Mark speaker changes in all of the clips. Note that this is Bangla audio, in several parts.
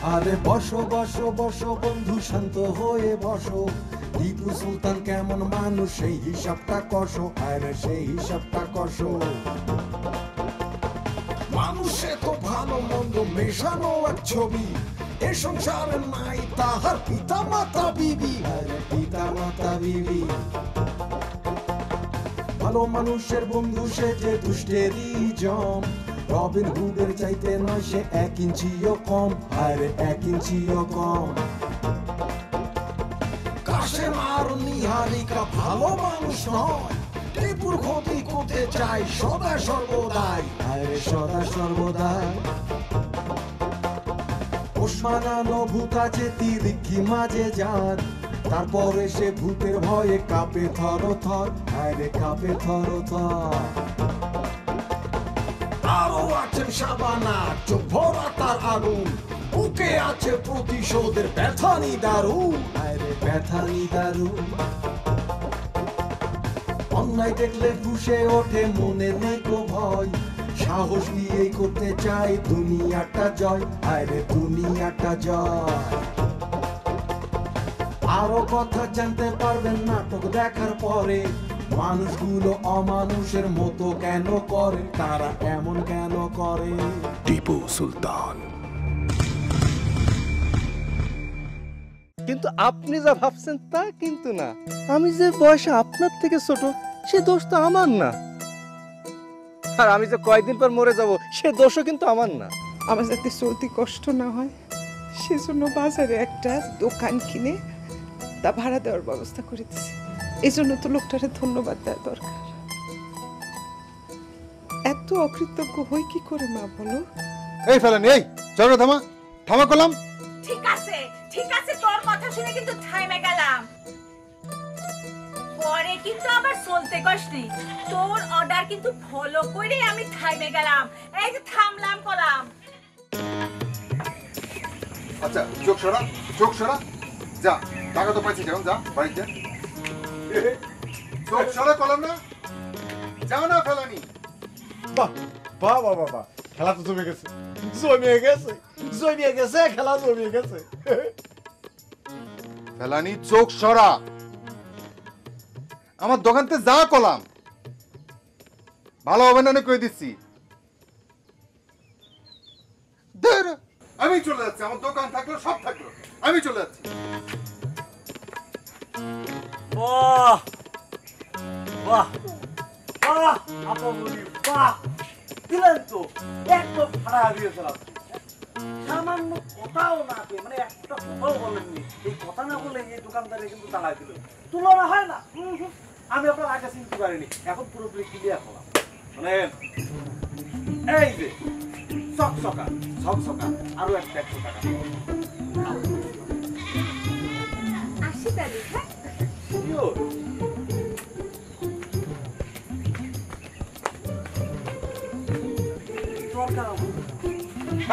Speaker 1: আরে বসো বসো বসো বন্ধু শান্ত হয়ে বসো, টিপু সুলতান কেমন মানুষ সেই হিসাবটা কষো, আরে সেই হিসাবটা কষো। মানুষে তো ভালো মন্দ মেশানো এক ছবি, এ সংসারে নাই তাহার পিতা মাতা বিবি, আরে পিতা মাতা বিবি। ভালো মানুষের বন্ধু সে যে দুষ্টেরই জম, রবিন হুডের চাইতে নয় সে 1 ইঞ্চিও কম, আরে 1 ইঞ্চিও কম। কাশেম আর নিহারিকা ভালো মানুষ নয়, টিপুর ক্ষতি করতে চায় সদা সর্বদাই, আরে সদা সর্বদাই। ওসমানানো ভূত আছে তিরিক্ষি মাঝে যান, তারপরে সে ভূতের ভয়ে কাঁপে থর থর, আরে কাঁপে থর থর। আরো আছেন শাবানা চোখ ভরা তার আগুন, বুকে আছে প্রতিশোধের ব্যথানি দারুণ, আরে ব্যথানি দারুণ। অন্যায় দেখলে ফুঁসে ওঠে মনে নেই কো ভয়, সাহস দিয়েই করতে চাই দুনিয়াটা জয়, আরে দুনিয়াটা জয়। আরো কথা জানতে পারবেন নাটক দেখার পরে, মানুষগুলো অমানুষের মতো কেন করে, তারা এমন কেন করে।
Speaker 2: টিপু সুলতান।
Speaker 3: কিন্তু আপনি যা ভাবছেন তা কিন্তু না। আমি যে বয়সে আপনার থেকে ছোট সে দোষ তো আমার না, আর আমি যে কয়েকদিন পর মরে যাব সে দোষও কিন্তু আমার না।
Speaker 4: আমার যাতে চলতে কষ্ট না হয় সেজন্য বাজারে একটা দোকান কিনে তা ভাড়া দেওয়ার ব্যবস্থা করে দিছে। এই জন্য তো লোকটারে ধন্যবাদ দেওয়া দরকার। এত অকৃতজ্ঞ হই কি করে মা বলো?
Speaker 5: এই ফেলেন, এই চলো থামা, থামা করলাম।
Speaker 6: ঠিক আছে তোর কথা শুনে কিন্তু থাইমে গেলাম, পরে কিন্তু আবার চলতে কষ্টই। তোর অর্ডার কিন্তু ফলো করে আমি থাইমে গেলাম, এই যে থামলাম কলাম।
Speaker 5: আচ্ছা চোখ সরা যা, টাকা তো পাইছি, যাও যা বাড়িতে। চোখ সরা কলাম না, যাও না ফেলানি।
Speaker 7: বাহ বাহ বাহ বাহ, খেলা তো জমে গেছে, খেলা জমিয়ে গেছে।
Speaker 5: ফেলানি চোখ সরা, আমার দোকানতে যা কলাম ভালো হবে না কই দিচ্ছি। আমি চলে যাচ্ছি, আমার দোকান থাকলো সব থাকলো, আমি চলে যাচ্ছি।
Speaker 3: বাহ বাহ বাহ আপামনি বাহ, দিলেন তো একদম ফাড়া দিয়েছিলাম। সামান্য কথাও না মানে একটা কথাও বলেননি, এই কথা না বলে এই দোকানদারে কিন্তু তালা দিল। তুলনা হয় না, আমি আপনার আগে চিনতে পারিনি, এখন পুরোপুরি ক্লিয়ার হলাম। মানে এই যে ছকছকা আরো একটা 100 টাকা
Speaker 6: আসি তাহলে। হ্যাঁ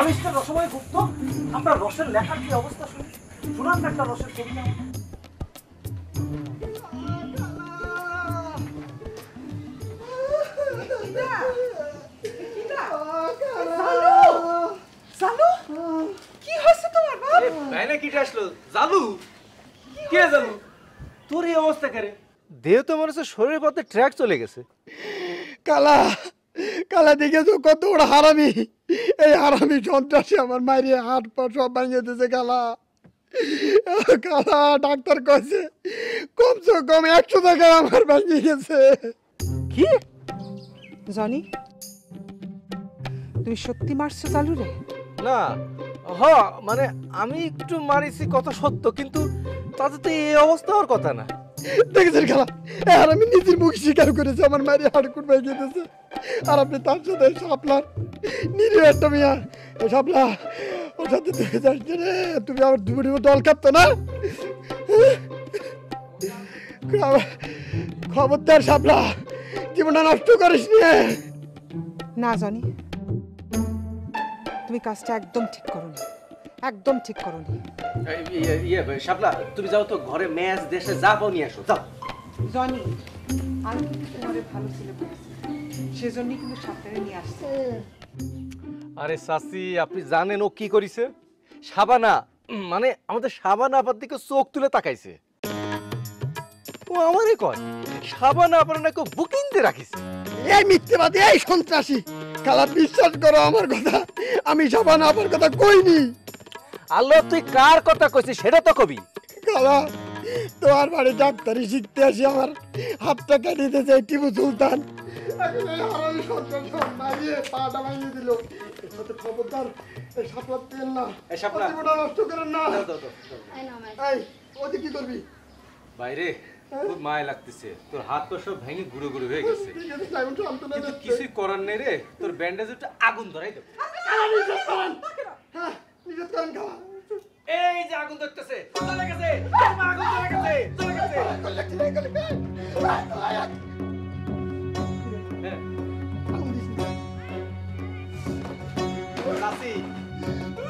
Speaker 3: আমি রসময় গুপ্ত, আপনার রসের লেখার কি অবস্থা শুনি, শুনান একটা রসের কবিতা।
Speaker 4: কি হয়েছে তোমার বাপ?
Speaker 3: জালু কে জালু, তোর এই অবস্থা করে দেহ তো মনে হচ্ছে শরীরের পথে ট্র্যাক চলে গেছে।
Speaker 7: কালা দেখেছো কত বড় হারামি, এই হারামি সন্ত্রাসী আমার মারিয়ে হাত পা সব ভাঙিয়ে দিয়েছে। কালা ডাক্তার কইছে কমসে কম 100 টাকায় আমার ভাঙিয়ে গেছে।
Speaker 4: কি জনি, তুই সত্যি মারছো চালু রে?
Speaker 3: না মানে আমি একটু মারিছি কথা সত্য, কিন্তু তাতে তো এই অবস্থা হওয়ার কথা না।
Speaker 7: দেখেছেন খালা, আর আমি নিজের মুখ স্বীকার করেছি আমার মারি হাড়কুট ভাঙিয়ে দিয়েছে। আর আপনি তার সাথে সাপলার নিরীহ একটা মেয়া সাপলা ওর সাথে দেখে যাচ্ছে রে, তুমি আমার দুপুরি দল কাঁপতো না। খবরদার সাপলা, জীবনটা নষ্ট করিস নিয়ে।
Speaker 4: না জানি, তুমি কাজটা একদম ঠিক করোনি, একদম ঠিক করোনি।
Speaker 3: শাপলা তুমি যাও তো ঘরে ম্যাচ দেশে যা পাও নিয়ে আসো, যাও।
Speaker 4: জানি আমি তোমারে ভালো ছেলে বলেছি, সেজন্যই কিন্তু সাপটারে নিয়ে আসছে।
Speaker 3: আরে চাচি আপনি জানেন ও কি করেছে?
Speaker 8: শাবানা মানে আমাদের শাবানা আপার দিকে চোখ তুলে তাকাইছে। ও আমারে কয় শাবানা আপার নাকি বুকিং দিয়ে রাখিছে।
Speaker 7: এই মিথ্যেবাদী, এই সন্ত্রাসী, খালা বিশ্বাস করো আমার কথা, আমি শাবানা আপার কথা কইনি।
Speaker 8: আল্লাহ তুই কার কথা কইছিস সেটা তো কবি।
Speaker 7: খালা তোমার বাড়ি ডাক্তারি শিখতে আসি আমার হাতটা কেটে দিতেছে টিপু সুলতান।
Speaker 8: বাইরে খুব মায়া লাগতেছে, তোর হাত পা সব ভেঙে গুঁড়ো গুঁড়ো হয়ে গেছে, কিছুই করার নেই রে, তোর ব্যান্ডেজ আগুন ধরাই দেব। এই যে আগুন ধরতেছে, চলে গেছে, আগুন চলে গেছে, চলে গেছে।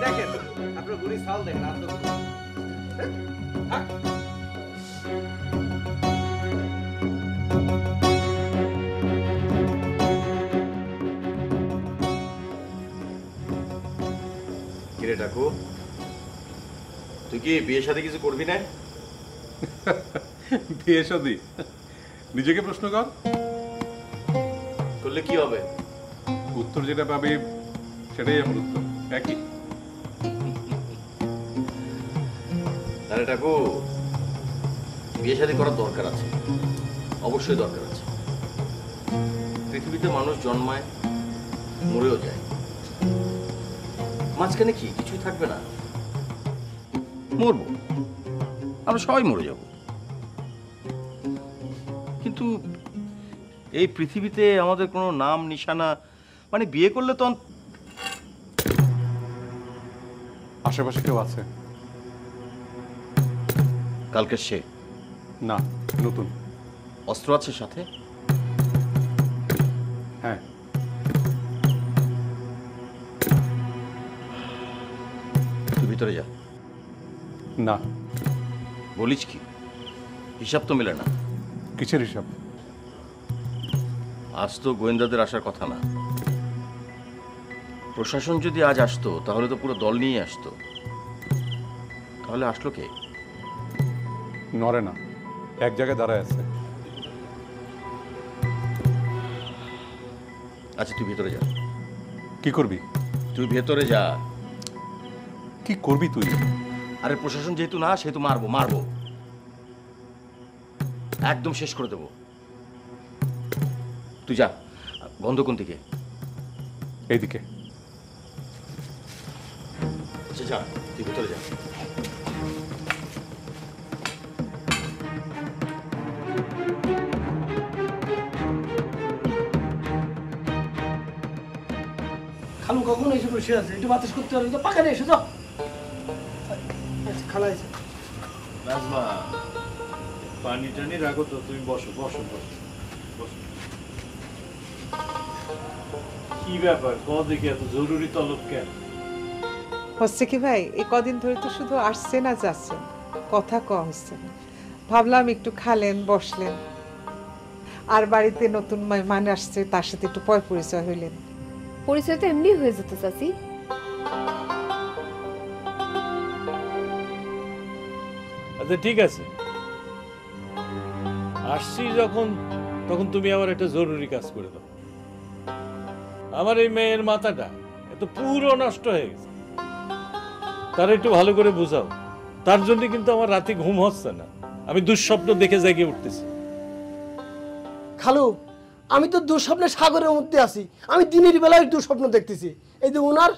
Speaker 8: দেখেন আপনার গুড়ি চাল দেখেন, আর তো
Speaker 9: কিরে ডাকু, তুই কি বিয়ের সাথে কিছু করবি না?
Speaker 2: বিয়ে শাদী নিজেকে প্রশ্ন কর,
Speaker 9: করলে কি হবে?
Speaker 2: উত্তর যেটা পাবে সেটাই আমার উত্তর, একই।
Speaker 9: আরে ডাকু, বিয়ে শাদী করার দরকার আছে, অবশ্যই দরকার আছে। পৃথিবীতে মানুষ জন্মায়, মরেও যায়, মাঝখানে কি কিছুই থাকবে না? মরবো, আমরা সবাই মরে যাব, কিন্তু এই পৃথিবীতে আমাদের কোনো নাম নিশানা, মানে বিয়ে করলে তো
Speaker 2: আশেপাশে কেউ আছে?
Speaker 9: কালকে সে
Speaker 2: না, নতুন।
Speaker 9: অস্ত্র আছে সাথে?
Speaker 2: হ্যাঁ।
Speaker 9: তুই ভিতরে যা।
Speaker 2: না।
Speaker 9: বলিস কি? হিসাব তো মেলে না।
Speaker 2: কিসের হিসাব?
Speaker 9: আজ তো গোয়েন্দাদের আসার কথা না, প্রশাসন যদি আজ আসতো তাহলে তো পুরো দল নিয়ে আসতো, তাহলে আসলো কে?
Speaker 2: নরে না, এক জায়গায় দাঁড়ায় আছে।
Speaker 9: আচ্ছা তুই ভেতরে যা।
Speaker 2: কি করবি?
Speaker 9: তুই ভেতরে যা।
Speaker 2: কি করবি তুই?
Speaker 9: আরে প্রশাসন যেহেতু না, সেহেতু মারবো মারবো, একদম শেষ করে দেবো। তুই যা। গন্ধ কোন দিকে?
Speaker 2: এইদিকে।
Speaker 9: আচ্ছা যা, তুই ভেতরে যা।
Speaker 3: খালু কখন এসে বসে আছে, একটু বাতাস করতে পারবে তো? পাকা এসে যাও। খালা এসে
Speaker 10: নাজমা, পানি টানি রাখো তো, তুমি বসো বসো বসো বসো। কি ব্যাপার, কদিকে এত জরুরি তলব কেন?
Speaker 4: হচ্ছে কি ভাই, এই কদিন ধরে তো শুধু আসছে না যাচ্ছে, কথা কম হচ্ছে না। ভাবলাম একটু খালেন, বসলেন, আর বাড়িতে নতুন মেহমান আসছে, তার সাথে একটু পয় পরিচয় হইলেন।
Speaker 11: পরিচয় তো এমনি হয়ে যেত চাচি।
Speaker 10: আচ্ছা ঠিক আছে, আসছি যখন, তখন তুমি আমার একটা জরুরি কাজ করে দাও। আমার এই মেয়ের মাথাটা এত পুরো নষ্ট হয়ে গেছে, তার একটু ভালো করে বুঝাও। তার জন্য কিন্তু আমার রাতে ঘুম হচ্ছে না, আমি দুঃস্বপ্ন দেখে জেগে উঠতেছি।
Speaker 12: খালু, আমি তো দুঃস্বপ্নের সাগরের মধ্যে আছি, আমি দিনের বেলায় দুঃস্বপ্ন দেখতেছি। এই যে ওনার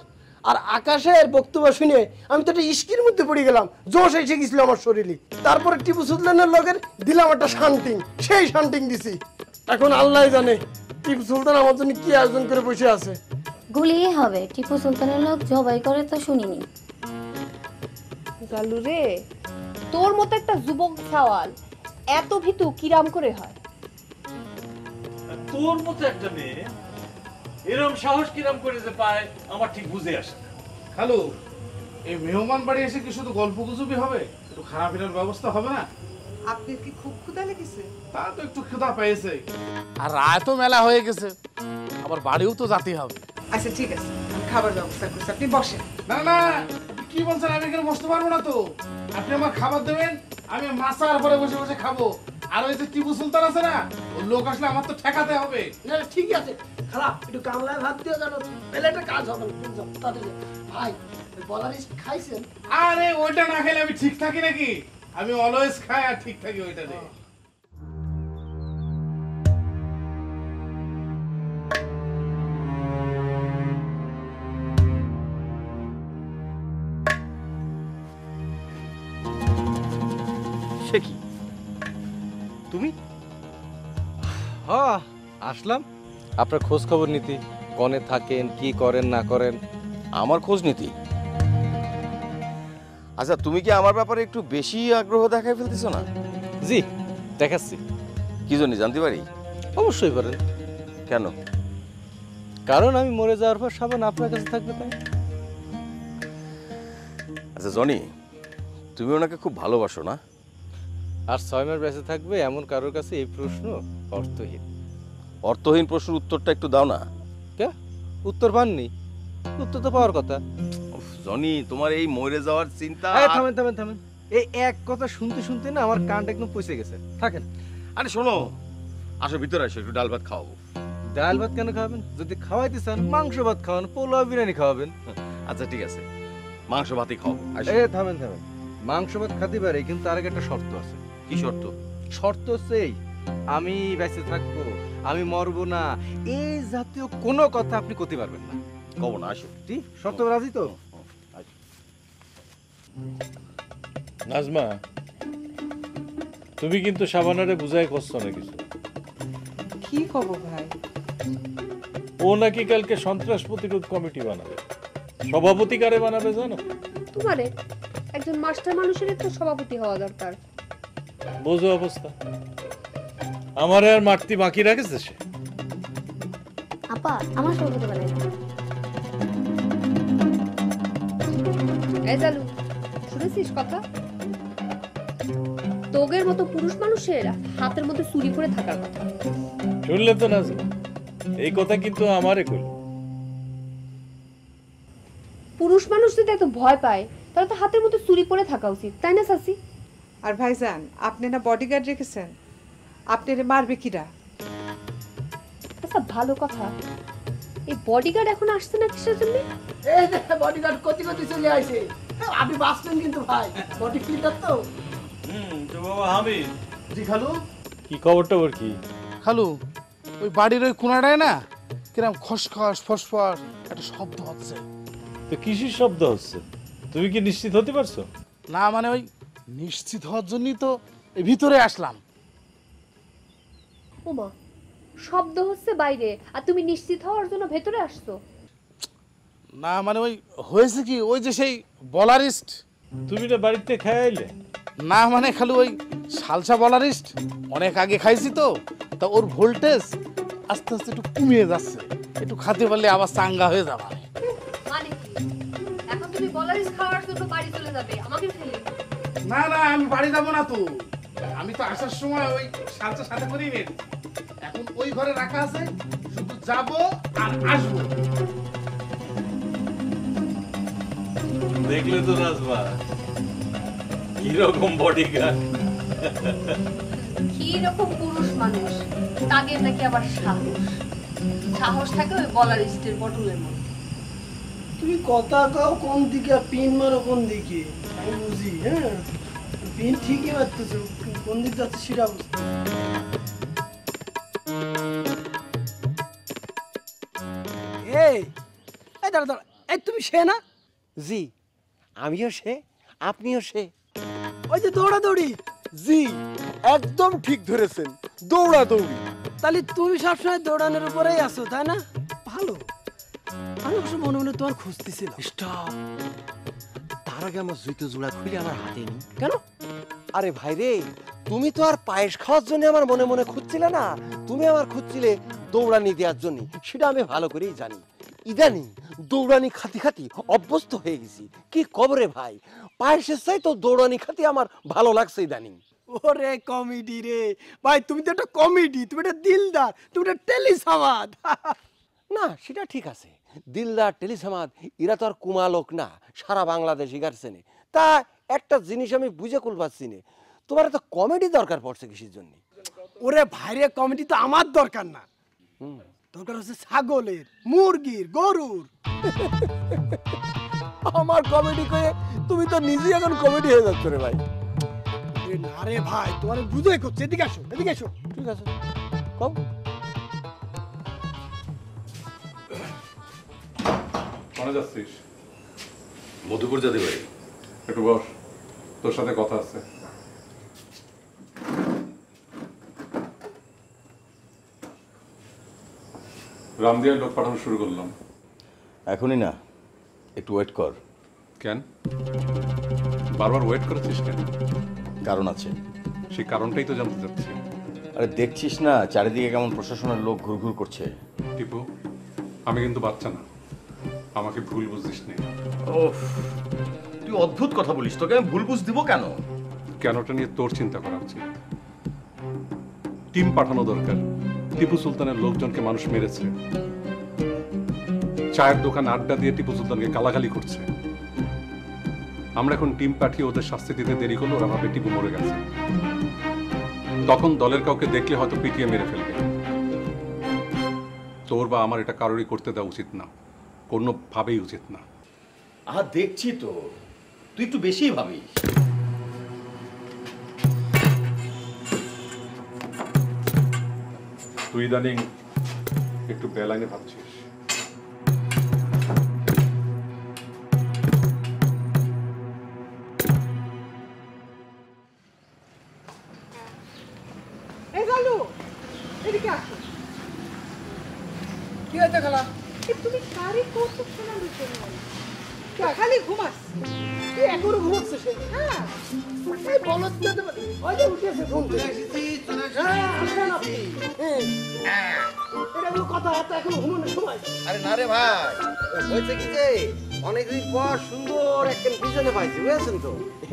Speaker 12: আর আকাশের বক্তব্য শুনে আমি তো একটা ইস্কির মধ্যে পড়ে গেলাম, জোশ এসে গেছিল আমার শরীরে। তারপরে টিপু সুলতানের লগের দিলাম একটা শান্তিং, সেই শান্তিং দিছি। এখন আল্লাহ জানে টিপু সুলতান আমার জন্য কি আয়োজন করে বসে আছে।
Speaker 13: গুলিয়ে হবে, টিপু সুলতানের লোক জবাই করে তো শুনিনি।
Speaker 11: গালু রে, তোর মতো একটা যুবক সওয়াল এত ভীতু কিরাম করে হয়?
Speaker 10: তোর মতো একটা মেয়ে এরকম সাহস কিরাম করে যে পায় আমার ঠিক বুঝে আসে না।
Speaker 14: খালু, এই মেহমান বাড়ি এসে কি শুধু গল্প গুজবই হবে? একটু খাওয়া ফেরার ব্যবস্থা হবে না?
Speaker 4: আপনি কি খুব ক্ষুধা লেগেছে?
Speaker 14: তা তো একটু ক্ষুধা পেয়েছে, আর রায় তো মেলা হয়ে গেছে, আবার বাড়িও তো যেতে হবে।
Speaker 4: আচ্ছা ঠিক আছে, আমি খাবার ব্যবস্থা করছি, আপনি বসেন।
Speaker 14: না না, কি বলছেন? আমি এখানে বসতে পারবো না তো। আপনি আমার খাবার দেবেন, আমি মাছার পরে বসে বসে খাবো। আর ওই যে টিপু সুলতান আছে না, ওই লোক আসলে আমার তো ঠেকাতে হবে।
Speaker 12: না ঠিক আছে, খারাপ একটু কামলায় ভাত দিয়ে জানো, প্লেটে কাজ হবে না। তাড়াতাড়ি ভাই, বলারিস খাইছেন?
Speaker 14: আরে ওইটা না খেলে আমি ঠিক থাকি নাকি? আমি অলওয়েজ খাই আর ঠিক থাকি ওইটা দিয়ে।
Speaker 9: সে কি তুমি?
Speaker 8: হ্যাঁ আসলাম আপনার খোঁজ খবর নিতে, কনে থাকেন, কি করেন না করেন।
Speaker 9: আমার খোঁজ নিতি? আচ্ছা, তুমি কি আমার ব্যাপারে একটু বেশি আগ্রহ দেখাই ফেলতেছো না?
Speaker 8: জি দেখাচ্ছি।
Speaker 9: কি জন্য জানতে পারি?
Speaker 8: অবশ্যই পারেন।
Speaker 9: কেন?
Speaker 8: কারণ আমি মরে যাওয়ার পর সাবান আপনার কাছে থাকবে তাই।
Speaker 9: আচ্ছা জনি, তুমি ওনাকে খুব ভালোবাসো না?
Speaker 8: আর 6 মাস বেঁচে থাকবে এমন কারোর কাছে এই প্রশ্ন অর্থহীন।
Speaker 9: অর্থহীন প্রশ্নের উত্তরটা একটু দাও না।
Speaker 8: কে উত্তর পাননি? উত্তর তো পাওয়ার কথা।
Speaker 9: জনি, তোমার এই মরে যাওয়ার চিন্তা।
Speaker 8: থামেন থামেন থামেন, এই এক কথা শুনতে শুনতে না আমার কানটা একদম পচে গেছে। থাকেন।
Speaker 9: আরে শোনো, আসো ভিতরে আসো, একটু ডাল ভাত খাওয়াবো।
Speaker 8: ডাল ভাত কেন খাওয়াবেন? যদি খাওয়াইতে চান মাংস ভাত খাওয়ান, পোলাও বিরিয়ানি খাওয়াবেন।
Speaker 9: আচ্ছা ঠিক আছে, মাংস ভাতই খাওয়াবো।
Speaker 8: থামেন থামেন, মাংস ভাত খাতে পারে, কিন্তু আরেক একটা শর্ত আছে।
Speaker 9: কি শর্ত?
Speaker 8: শর্ত হচ্ছে এই, আমি বেঁচে থাকবো, আমি মরবো না, এই জাতীয় কোনো কথা আপনি করতে পারবেন না।
Speaker 9: কব না, আসো।
Speaker 8: ঠিক শর্ত রাজি তো?
Speaker 10: নাজমা, তুমি কিন্তু সাবানারে বুঝাই করছো না কিছু।
Speaker 4: কি কব ভাই?
Speaker 10: ও নাকি কালকে সন্ত্রাস প্রতিরোধ কমিটি বানাবে। সভাপতি কারে বানাবে জানো?
Speaker 11: তোমারে একজন মাস্টার মানুষের তো সভাপতি হওয়া দরকার।
Speaker 10: বোঝো অবস্থা। আমার আর মারতি বাকি রাখেছে সে।
Speaker 13: আপা আমার সভাপতি বানাই দাও।
Speaker 11: এই জালু, শুনেছিস কথা? তোগের মতো পুরুষ মানুষের হাতের মধ্যে চুরি করে থাকার কথা।
Speaker 10: শুনলে তো নাজমা, এই কথা কিন্তু আমারে কইল।
Speaker 11: পুরুষ মানুষ যদি এত ভয় পায় তাহলে তো হাতের মধ্যে চুরি করে থাকা উচিত, তাই না চাচি?
Speaker 4: আর ভাইজান, আপনি না বডিগার্ড রেখেছেন, আপনারে মারবে কিরা?
Speaker 11: আচ্ছা ভালো কথা, এই বডিগার্ড এখন আসছে না কিসের জন্য?
Speaker 12: এই যে বডিগার্ড কতি কতি চলে আইছে, আপনি বাঁচবেন কিন্তু ভাই, বডি ফিল্টার তো।
Speaker 10: তো বাবা হামিদ।
Speaker 14: জি খালু।
Speaker 10: কি খবরটা ওর কি?
Speaker 14: খালু, ওই বাড়ির ওই কোনাটায় না কিরম খসখস ফসফস একটা শব্দ হচ্ছে।
Speaker 10: তো কিসের শব্দ হচ্ছে? তুমি কি নিশ্চিত হতে পারছো?
Speaker 14: না মানে ওই নিশ্চিত হওয়ার জন্যই তো এই ভিতরে আসলাম।
Speaker 11: ওমা, শব্দ হচ্ছে বাইরে আর তুমি নিশ্চিত হওয়ার জন্য ভেতরে আসছো?
Speaker 14: না মানে ওই হয়েছে কি, ওই যে সেই বলারিস্ট।
Speaker 10: তুমি না বাড়িতে খাইলে?
Speaker 14: না মানে খালু ওই সালসা বলারিস্ট অনেক আগে খাইছি তো, তা ওর ভোল্টেজ আস্তে আস্তে একটু কমিয়ে যাচ্ছে। একটু খাতে পারলে আবার চাঙ্গা হয়ে যাবে।
Speaker 11: মানে কি এখন তুমি বলারিস খাওয়ার জন্য বাড়ি চলে যাবে আমাকে ফেলে?
Speaker 14: না না, আমি বাড়ি যাবো না তো। আমি তো আসার সময় ওই সালসা সাথে করেই নেই, এখন ওই ঘরে রাখা আছে, শুধু যাবো আর আসবো।
Speaker 10: দেখলে তো নাজমা কিরকম বডিগার্ড,
Speaker 11: কি রকম পুরুষ মানুষ, তাদের নাকি আবার সাহস থাকে ওই বলারিস্টের বটলের মধ্যে।
Speaker 12: তুমি কথা কাও কোন দিকে, পিন মারো কোন দিকে, আমি বুঝি। হ্যাঁ, পিন ঠিকই মারতেছো, কোন দিক যাচ্ছে সেটা বুঝতে। এই এই দাঁড়া দাঁড়া, এই তুমি সে না?
Speaker 15: জি আমিও সে, আপনিও সে।
Speaker 12: ওই যে দৌড়াদৌড়ি।
Speaker 15: জি একদম ঠিক ধরেছেন, দৌড়াদৌড়ি।
Speaker 12: তাহলে তুমি সবসময় দৌড়ানোর উপরেই আছো তাই না? ভালো, আমি অবশ্য মনে মনে তোমার খুঁজতেছিলাম।
Speaker 15: স্টপ, তার আগে আমার জুতো জোড়া খুলে আমার হাতে নি।
Speaker 12: কেন?
Speaker 15: আরে ভাই রে, তুমি তো আর পায়েস খাওয়ার জন্য আমার মনে মনে খুঁজছিলে না, তুমি আমার খুঁজছিলে দৌড়ানি দেওয়ার জন্য। সেটা আমি ভালো করেই জানি। ইদানি দৌড়ানি খাতি খাতি অভ্যস্ত হয়ে গেছি। কি কবরে ভাই, পায়েসের চাই তো দৌড়ানি খাতি আমার ভালো লাগছে ইদানিং।
Speaker 12: ওরে কমেডি রে ভাই, তুমি তো একটা কমেডি, তুমি একটা দিলদার, তুমি একটা টেলিসাবাদ।
Speaker 15: না সেটা ঠিক আছে, দিলদার টেলিসামাদ এরা তো আর কুমা লোক না, সারা বাংলাদেশ ইগারছে নে। তা একটা জিনিস আমি বুঝে কুল পাচ্ছি না, তোমার তো কমেডি দরকার পড়ছে কিসের জন্য?
Speaker 12: ওরে ভাইরে, কমেডি তো আমার দরকার না, দরকার হচ্ছে ছাগলের, মুরগির, গরুর।
Speaker 15: আমার কমেডি করে তুমি তো নিজেই এখন কমেডি হয়ে যাচ্ছ রে ভাই।
Speaker 12: না রে ভাই, তোমার বুঝাই করছে। এদিকে আসো, এদিকে আসো।
Speaker 15: ঠিক আছে, কম
Speaker 2: কোনে যাচ্ছিস?
Speaker 9: মধুপুর যাতে ভাই।
Speaker 2: একটু বস, তোর সাথে কথা আছে। রামদিয়ার লোক পাঠানো শুরু করলাম।
Speaker 9: এখনই না, একটু ওয়েট কর।
Speaker 2: কেন বারবার ওয়েট করেছিস কেন?
Speaker 9: কারণ আছে।
Speaker 2: সেই কারণটাই তো জানতে চাচ্ছি।
Speaker 9: আরে দেখছিস না চারিদিকে কেমন প্রশাসনের লোক ঘুরঘুর করছে।
Speaker 2: টিপু, আমি কিন্তু বাচ্চা না, আমাকে ভুল বুঝিস নে।
Speaker 9: ওফ, তুই অদ্ভুত কথা বলিস, তোকে আমি ভুল বুঝ দিব কেন?
Speaker 2: কেনটা নিয়ে তোর চিন্তা করা উচিত। টিম পাঠানো দরকার। টিপু সুলতানের লোকজনকে মানুষ মেরেছে, চায়ের দোকান আড্ডা দিয়ে টিপু সুলতানকে গালাগালি করছে। আমরা এখন টিম পাঠিয়ে ওদের শাস্তি দিতে দেরি করলে ওরা ভাবে টিপু মরে গেছে। তখন দলের কাউকে দেখলে হয়তো পিটিয়ে মেরে ফেলবে। তোর বা আমার এটা কারোরই করতে দেওয়া উচিত না, কোনোভাবেই উচিত না।
Speaker 9: আহা দেখছি তো, তুই একটু বেশিই ভাবিস।
Speaker 2: তুই ইদানিং একটু বেলাইনে ভাবছিস।
Speaker 4: এই গালু, এদিকে আসো।
Speaker 12: কি হয়েছে খালা?
Speaker 4: তুমি কারি কৌতুক শোনানোর জন্য খালি ঘুমাস?
Speaker 12: তুই এখনো ঘুমাচ্ছে সে?
Speaker 4: হ্যাঁ,
Speaker 12: এই বলদ না তো, ওই যে উঠেছে ঘুম থেকে। হ্যাঁ, আসেন আপনি। এটা কোনো কথা, হাতে এখনো ঘুমানোর সময়?
Speaker 15: আরে না রে ভাই, হয়েছে কি যে অনেকদিন পর সুন্দর একটা পিছনে পাইছি, বুঝেছেন তো,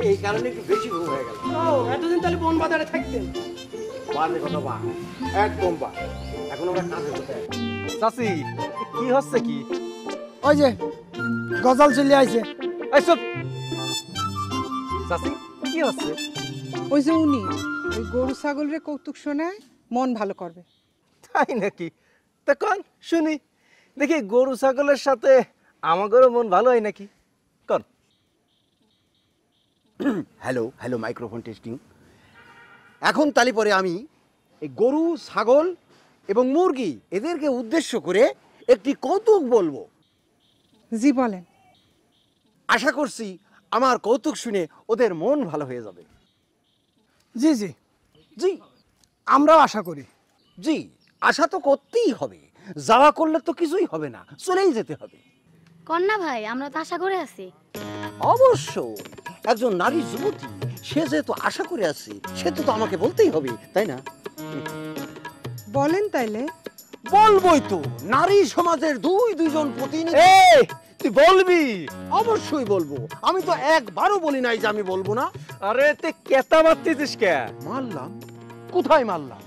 Speaker 15: এই কারণে একটু বেশি ঘুম হয়ে গেল।
Speaker 12: ও, এতদিন তাহলে বন বাজারে থাকতেন?
Speaker 15: বাজে কথা বা, একদম বা, এখন আমরা কাজে করতে।
Speaker 3: চাচি, কি হচ্ছে কি?
Speaker 12: ওই যে গজাল চলে আইছে।
Speaker 3: এইসব চাচি, কি হচ্ছে?
Speaker 4: ওই যে উনি ওই গরু ছাগলের কৌতুক শোনায়, মন ভালো করবে।
Speaker 3: তাই নাকি? তা কন শুনি দেখি, গরু ছাগলের সাথে আমাদেরও মন ভালো হয় নাকি? কন।
Speaker 15: Hello hello, microphone testing. এখন তালি পরে আমি এই গরু, ছাগল এবং মুরগি এদেরকে উদ্দেশ্য করে একটি কৌতুক বলবো।
Speaker 4: জি বলেন।
Speaker 15: আশা করছি আমার কৌতুক শুনে ওদের মন ভালো হয়ে যাবে।
Speaker 12: জি জি
Speaker 15: জি,
Speaker 12: আমরাও আশা করি।
Speaker 15: জি, আশা তো করতেই হবে, যাওয়া করলে তো কিছুই হবে না, চলেই যেতে হবে।
Speaker 13: কন্যা ভাই, আমরা তো আশা করে আছি।
Speaker 15: অবশ্যই, একজন নারী যুবতী সে যেহেতু আশা করে আছে, সে তো আমাকে বলতেই হবে, তাই না?
Speaker 4: বলেন তাইলে।
Speaker 15: বলবোই তো, নারী সমাজের দুইজন প্রতিনিধি।
Speaker 3: এই তুই বলবি?
Speaker 15: অবশ্যই বলবো, আমি তো একবারও বলি নাই যে আমি বলবো না।
Speaker 3: আরে তুই কেতা মারতেছিস কে?
Speaker 15: মারলাম? কোথায় মারলাম?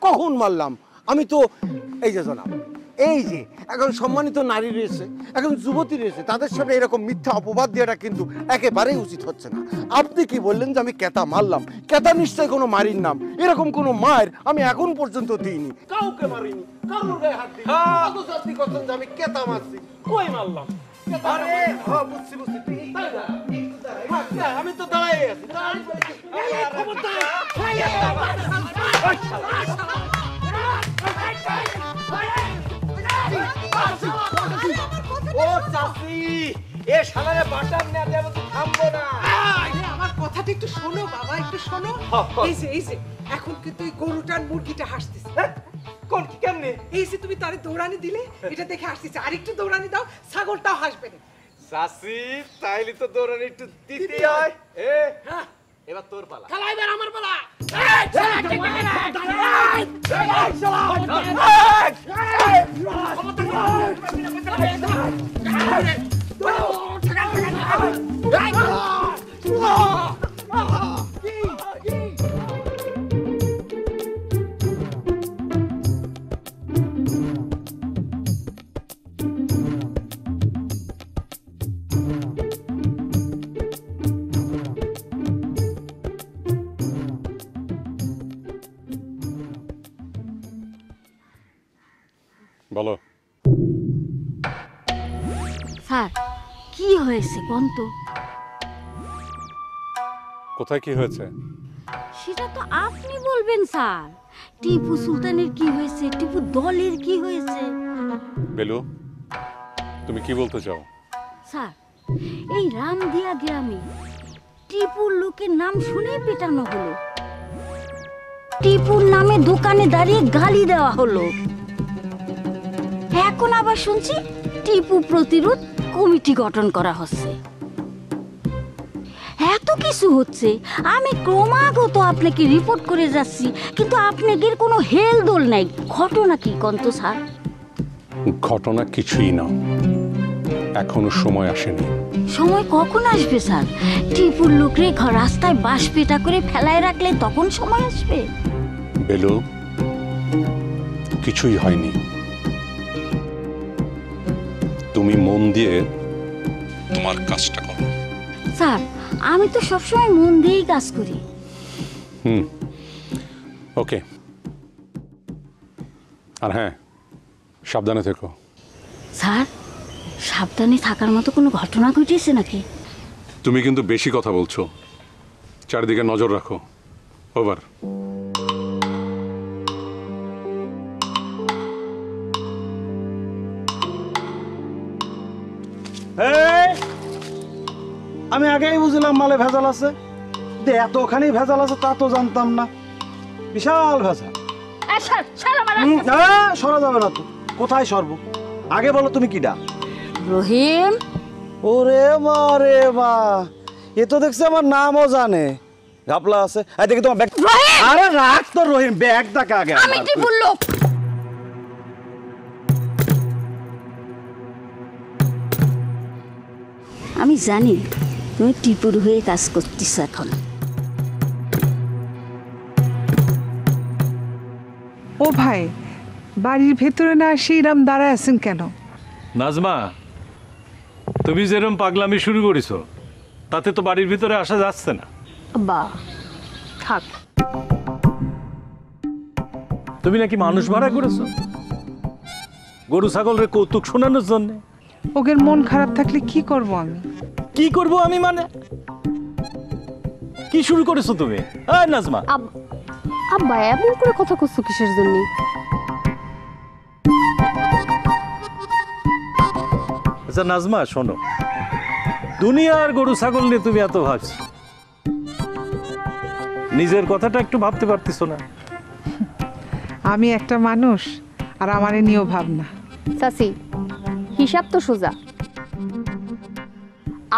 Speaker 15: কখন মারলাম? আমি তো এই যে জানাব, এই যে এখন সম্মানিত নারী রয়েছে, এখন যুবতী রয়েছে, তাদের সামনে এরকম মিথ্যা অপবাদ দেওয়াটা কিন্তু একেবারেই উচিত হচ্ছে না। আপনি কি বললেন যে আমি কেতা মারলাম? কেতা নিশ্চয় কোনো মারির নাম, এরকম কোনো মায়ের আমি এখন পর্যন্ত দিইনি, কাউকে মারিনি, কারোর গায়ে হাত দিইনি। অথচ আপনি কথা যে আমি কেতা মারছি, কই মারলাম? আরে হ্যাঁ, বুঝছি বুঝছি, তাই না? আমি তো দাঁড়াই আছি।
Speaker 3: ও চাচি, এ শালারে বাটাম না দেব তো থামবো না।
Speaker 4: আমার কথাটা একটু শোনো বাবা, একটু শোনো। এই যে এখন কিন্তু এই গরুটার মুরগিটা হাসতেছে।
Speaker 3: কোন কি কেমনে?
Speaker 4: এই যে তুমি তারে দৌড়ানি দিলে, এটা দেখে হাসতেছে। আরেকটু দৌড়ানি দাও, ছাগলটাও হাসবে না।
Speaker 3: চাচি, তাইলে তো দৌড়ানি একটু দিতে হয়। এ এবার তোর পালা।
Speaker 12: খালা, এবার আমার পালা।
Speaker 16: স্যার কি হয়েছে কোন তো?
Speaker 2: কোথায় কি হয়েছে?
Speaker 16: সেটা তো আপনি বলবেন স্যার। টিপু সুলতানের কি হয়েছে, টিপু দলের কি হয়েছে?
Speaker 2: বেলু, তুমি কি বলতে চাও?
Speaker 16: স্যার, এই রামদিয়া গ্রামে টিপুর লোকের নাম শুনেই পেটানো হলো। টিপুর নামে দোকানে দাঁড়িয়ে গালি দেওয়া হলো। এখন আবার শুনছি টিপু প্রতিরোধ কমিটি গঠন করা হচ্ছে। এত কিছু হচ্ছে, আমি ক্রমাগত আপনাকে রিপোর্ট করে যাচ্ছি, কিন্তু আপনাদের কোনো হেলদোল নাই। ঘটনা কি কন্ত স্যার?
Speaker 2: ঘটনা কিছুই না, এখনো সময় আসেনি।
Speaker 16: সময় কখন আসবে স্যার? টিপুর লোকরে রাস্তায় বাঁশ পেটা করে ফেলায় রাখলে তখন সময় আসবে।
Speaker 2: বেলু, কিছুই হয়নি। তুমি মন দিয়ে তোমার কাজটা করো।
Speaker 16: স্যার, আমি তো সবসময় মন দিয়েই কাজ করি।
Speaker 2: ওকে। আর হ্যাঁ, সাবধানে থেকো।
Speaker 16: স্যার, সাবধানে থাকার মতো কোনো ঘটনা ঘটেছে নাকি?
Speaker 2: তুমি কিন্তু বেশি কথা বলছো, চারিদিকে নজর রাখো। ওভার।
Speaker 17: আমি আগেই বুঝলাম মালে ভেজাল আছে, এতখানি ভেজাল আছে তা তো জানতাম না। বিশাল ভেজাল। সরা যাবে না তো। কোথায় সরব? আগে বলো তুমি কিডা?
Speaker 16: রহিম।
Speaker 17: ওরে মা রে মা, এ তো দেখছি আমার নামও জানে। ঘাপলা আছে। দেখি তোমার ব্যাগ। আরে রাখ তো রহিম, ব্যাগ দেখা আগে।
Speaker 16: আমি টিপুর লোক। আমি জানি তুমি টিপুর হয়ে কাজ করতেছ এখন।
Speaker 4: ও ভাই, বাড়ির ভেতরে না সেইরাম দাঁড়ায় আছেন কেন?
Speaker 10: নাজমা, তুমি যেরকম পাগলামি শুরু করেছো তাতে তো বাড়ির ভিতরে আসা যাচ্ছে না।
Speaker 11: বা থাক।
Speaker 10: তুমি নাকি মানুষ ভাড়া করেছো গরু ছাগলের কৌতুক শোনানোর জন্য?
Speaker 4: ওদের মন খারাপ থাকলে কি করব আমি?
Speaker 10: কি করব আমি মানে? কি শুরু করেছো তুমি? এই নাজমা।
Speaker 11: আব্বা এমন করে কথা কইছো কিসের জন্য?
Speaker 10: আচ্ছা নাজমা, শোনো, দুনিয়ার গরু ছাগল নিয়ে তুমি এত ভাবছো, নিজের কথাটা একটু ভাবতে পারতেছো না?
Speaker 4: আমি একটা মানুষ, আর আমারে নিয়েও ভাবনা।
Speaker 11: চাচি, হিসাব তো সোজা।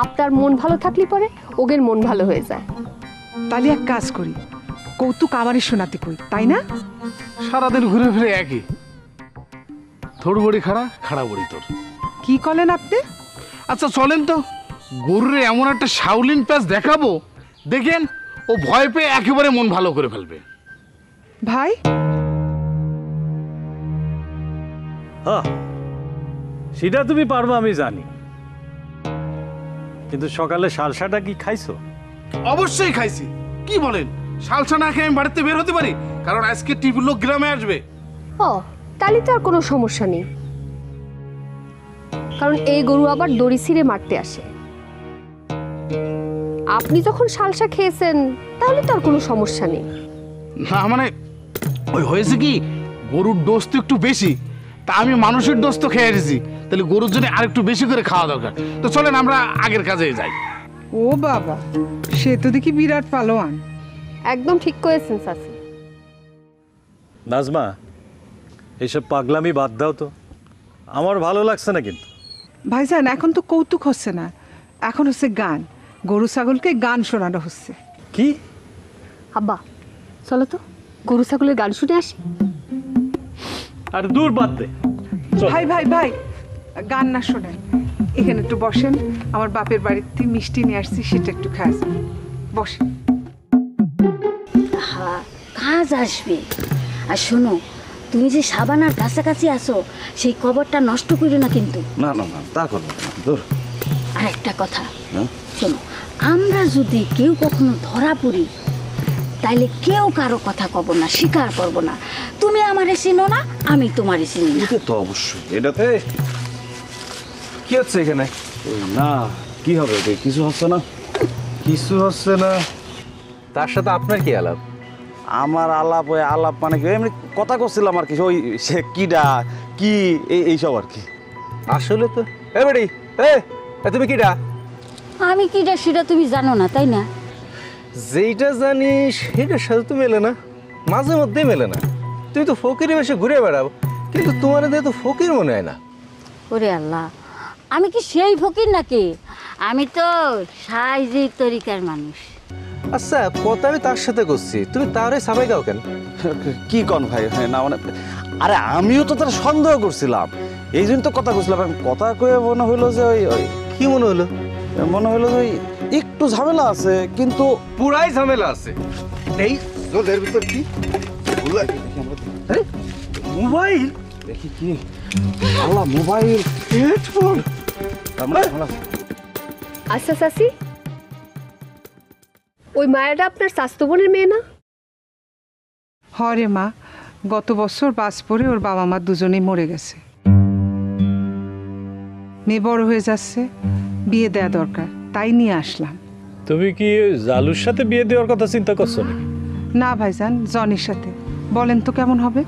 Speaker 11: আপনার মন ভালো থাকলে পরে ওগের মন ভালো হয়ে যায়।
Speaker 4: তাহলে এক কাজ করি, কৌতুক আমারই শোনাতে কই, তাই না?
Speaker 14: সারাদিন ঘুরে ফিরে একই, থোড় বড়ি খাড়া, খাড়া বড়ি তোর।
Speaker 4: কি করলেন আপনি?
Speaker 14: আচ্ছা চলেন তো, গরুরে এমন একটা শাউলিন প্যাচ দেখাবো, দেখেন ও ভয় পেয়ে একেবারে মন ভালো করে ফেলবে।
Speaker 4: ভাই,
Speaker 10: হ্যাঁ সেটা তুমি পারবো আমি জানি, কিন্তু সকালে শালসাটা কি খাইছো?
Speaker 14: অবশ্যই খাইছি। কি বলেন, শালসা না খেয়ে আমি বাড়িতে বের হতে পারি? কারণ আজকে টিপুর লোক গ্রামে আসবে।
Speaker 11: ও, তাহলে তো আর কোনো সমস্যা নেই, কারণ এই গরু আবার দড়ি ছিঁড়ে মারতে আসে। আপনি যখন শালসা খেয়েছেন তাহলে তো আর কোনো সমস্যা নেই।
Speaker 14: না মানে ওই হয়েছে কি, গরুর ডোজ তো একটু বেশি, তা আমি মানুষের ডোজ তো খেয়ে এসেছি, তাহলে গরুর জন্য আর একটু বেশি করে খাওয়া দরকার। তো চলেন আমরা আগের কাজে যাই।
Speaker 4: ও বাবা, সে তো দেখি বিরাট পালোয়ান।
Speaker 11: একদম ঠিক করেছেন চাচি।
Speaker 10: নাজমা, এইসব পাগলামি বাদ দাও তো, আমার ভালো লাগছে না। কিন্তু
Speaker 4: ভাইজান, এখন তো কৌতুক হচ্ছে না, এখন হচ্ছে গান। গরু ছাগলকে গান শোনানো হচ্ছে।
Speaker 10: কি?
Speaker 11: আব্বা চলো তো গরু ছাগলের গান শুনে আসি।
Speaker 10: আর দূর বাদ দে।
Speaker 4: ভাই ভাই ভাই, গান না শোনেন, এখানে একটু বসেন। আমার বাপের বাড়ির থেকে মিষ্টি নিয়ে আসছি, সেটা একটু খাস। বসেন।
Speaker 16: হ্যাঁ, কাজ আসবে। আর শোনো, তুমি যে সাবানার কাছাকাছি আসো, সেই কবরটা নষ্ট করো না কিন্তু।
Speaker 17: না না না, তা করবো না। দূর।
Speaker 16: আর একটা কথা শোনো, আমরা যদি কেউ কখনো ধরা পড়ি, তাইলে কেউ কারো কথা কব না, স্বীকার করবো না। তুমি আমারে চিনো না, আমি তোমারে চিনি না।
Speaker 17: তো অবশ্যই। এটাতে কি হচ্ছে এখানে? না কি হবে, কিছু হচ্ছে না, কিছু হচ্ছে না।
Speaker 8: তার সাথে আপনার কি আলাপ?
Speaker 17: আমার আলাপ, ওই আলাপ মানে কি এমনি কথা করছিলাম আর কি, ওই সে কিডা কি এইসব আর কি।
Speaker 8: আসলে তো বেড়ি তুমি কিডা?
Speaker 16: আমি কিডা সেটা তুমি জানো না তাই না?
Speaker 8: যেইটা জানি সেটার সাথে তো মেলে না, মাঝে মধ্যে মেলে না। তুমি তো ফকিরের বেশি ঘুরে বেড়াও, কিন্তু তোমার তো ফকির মনে হয় না।
Speaker 16: ওরে আল্লাহ, আমি কি সেই ফকির নাকি? আমি তো সাইজের তরিকার মানুষ।
Speaker 8: আচ্ছা, কথা আমি তার সাথে করছি, তুমি তারে সাবাই গাও কেন?
Speaker 17: কি কন ভাই? হ্যাঁ না মানে, আরে আমিও তো তার সন্দেহ করছিলাম, এই জন্য তো কথা করছিলাম। কথা কয়ে মনে হইলো যে ওই
Speaker 8: কি মনে হলো?
Speaker 17: মনে হইলো যে একটু ঝামেলা আছে, কিন্তু
Speaker 8: পুরাই ঝামেলা আছে। এই জলের ভিতর কি
Speaker 17: মোবাইল দেখি, কি আল্লাহ, মোবাইল, হেডফোন।
Speaker 18: আচ্ছা চাচি, ওই মায়াটা আপনার স্বাস্থ্য বোনের মেয়ে না?
Speaker 4: হরে মা, গত বছর বাস পড়ে ওর বাবা মা দুজনেই মরে গেছে। মেয়ে বড় হয়ে যাচ্ছে, বিয়ে দেয়া দরকার, তাই নিয়ে আসলাম।
Speaker 10: তুমি কি জালুর সাথে বিয়ে দেওয়ার কথা চিন্তা করছো নাকি?
Speaker 4: না ভাইজান, জনির সাথে। বলেন তো কেমন হবে?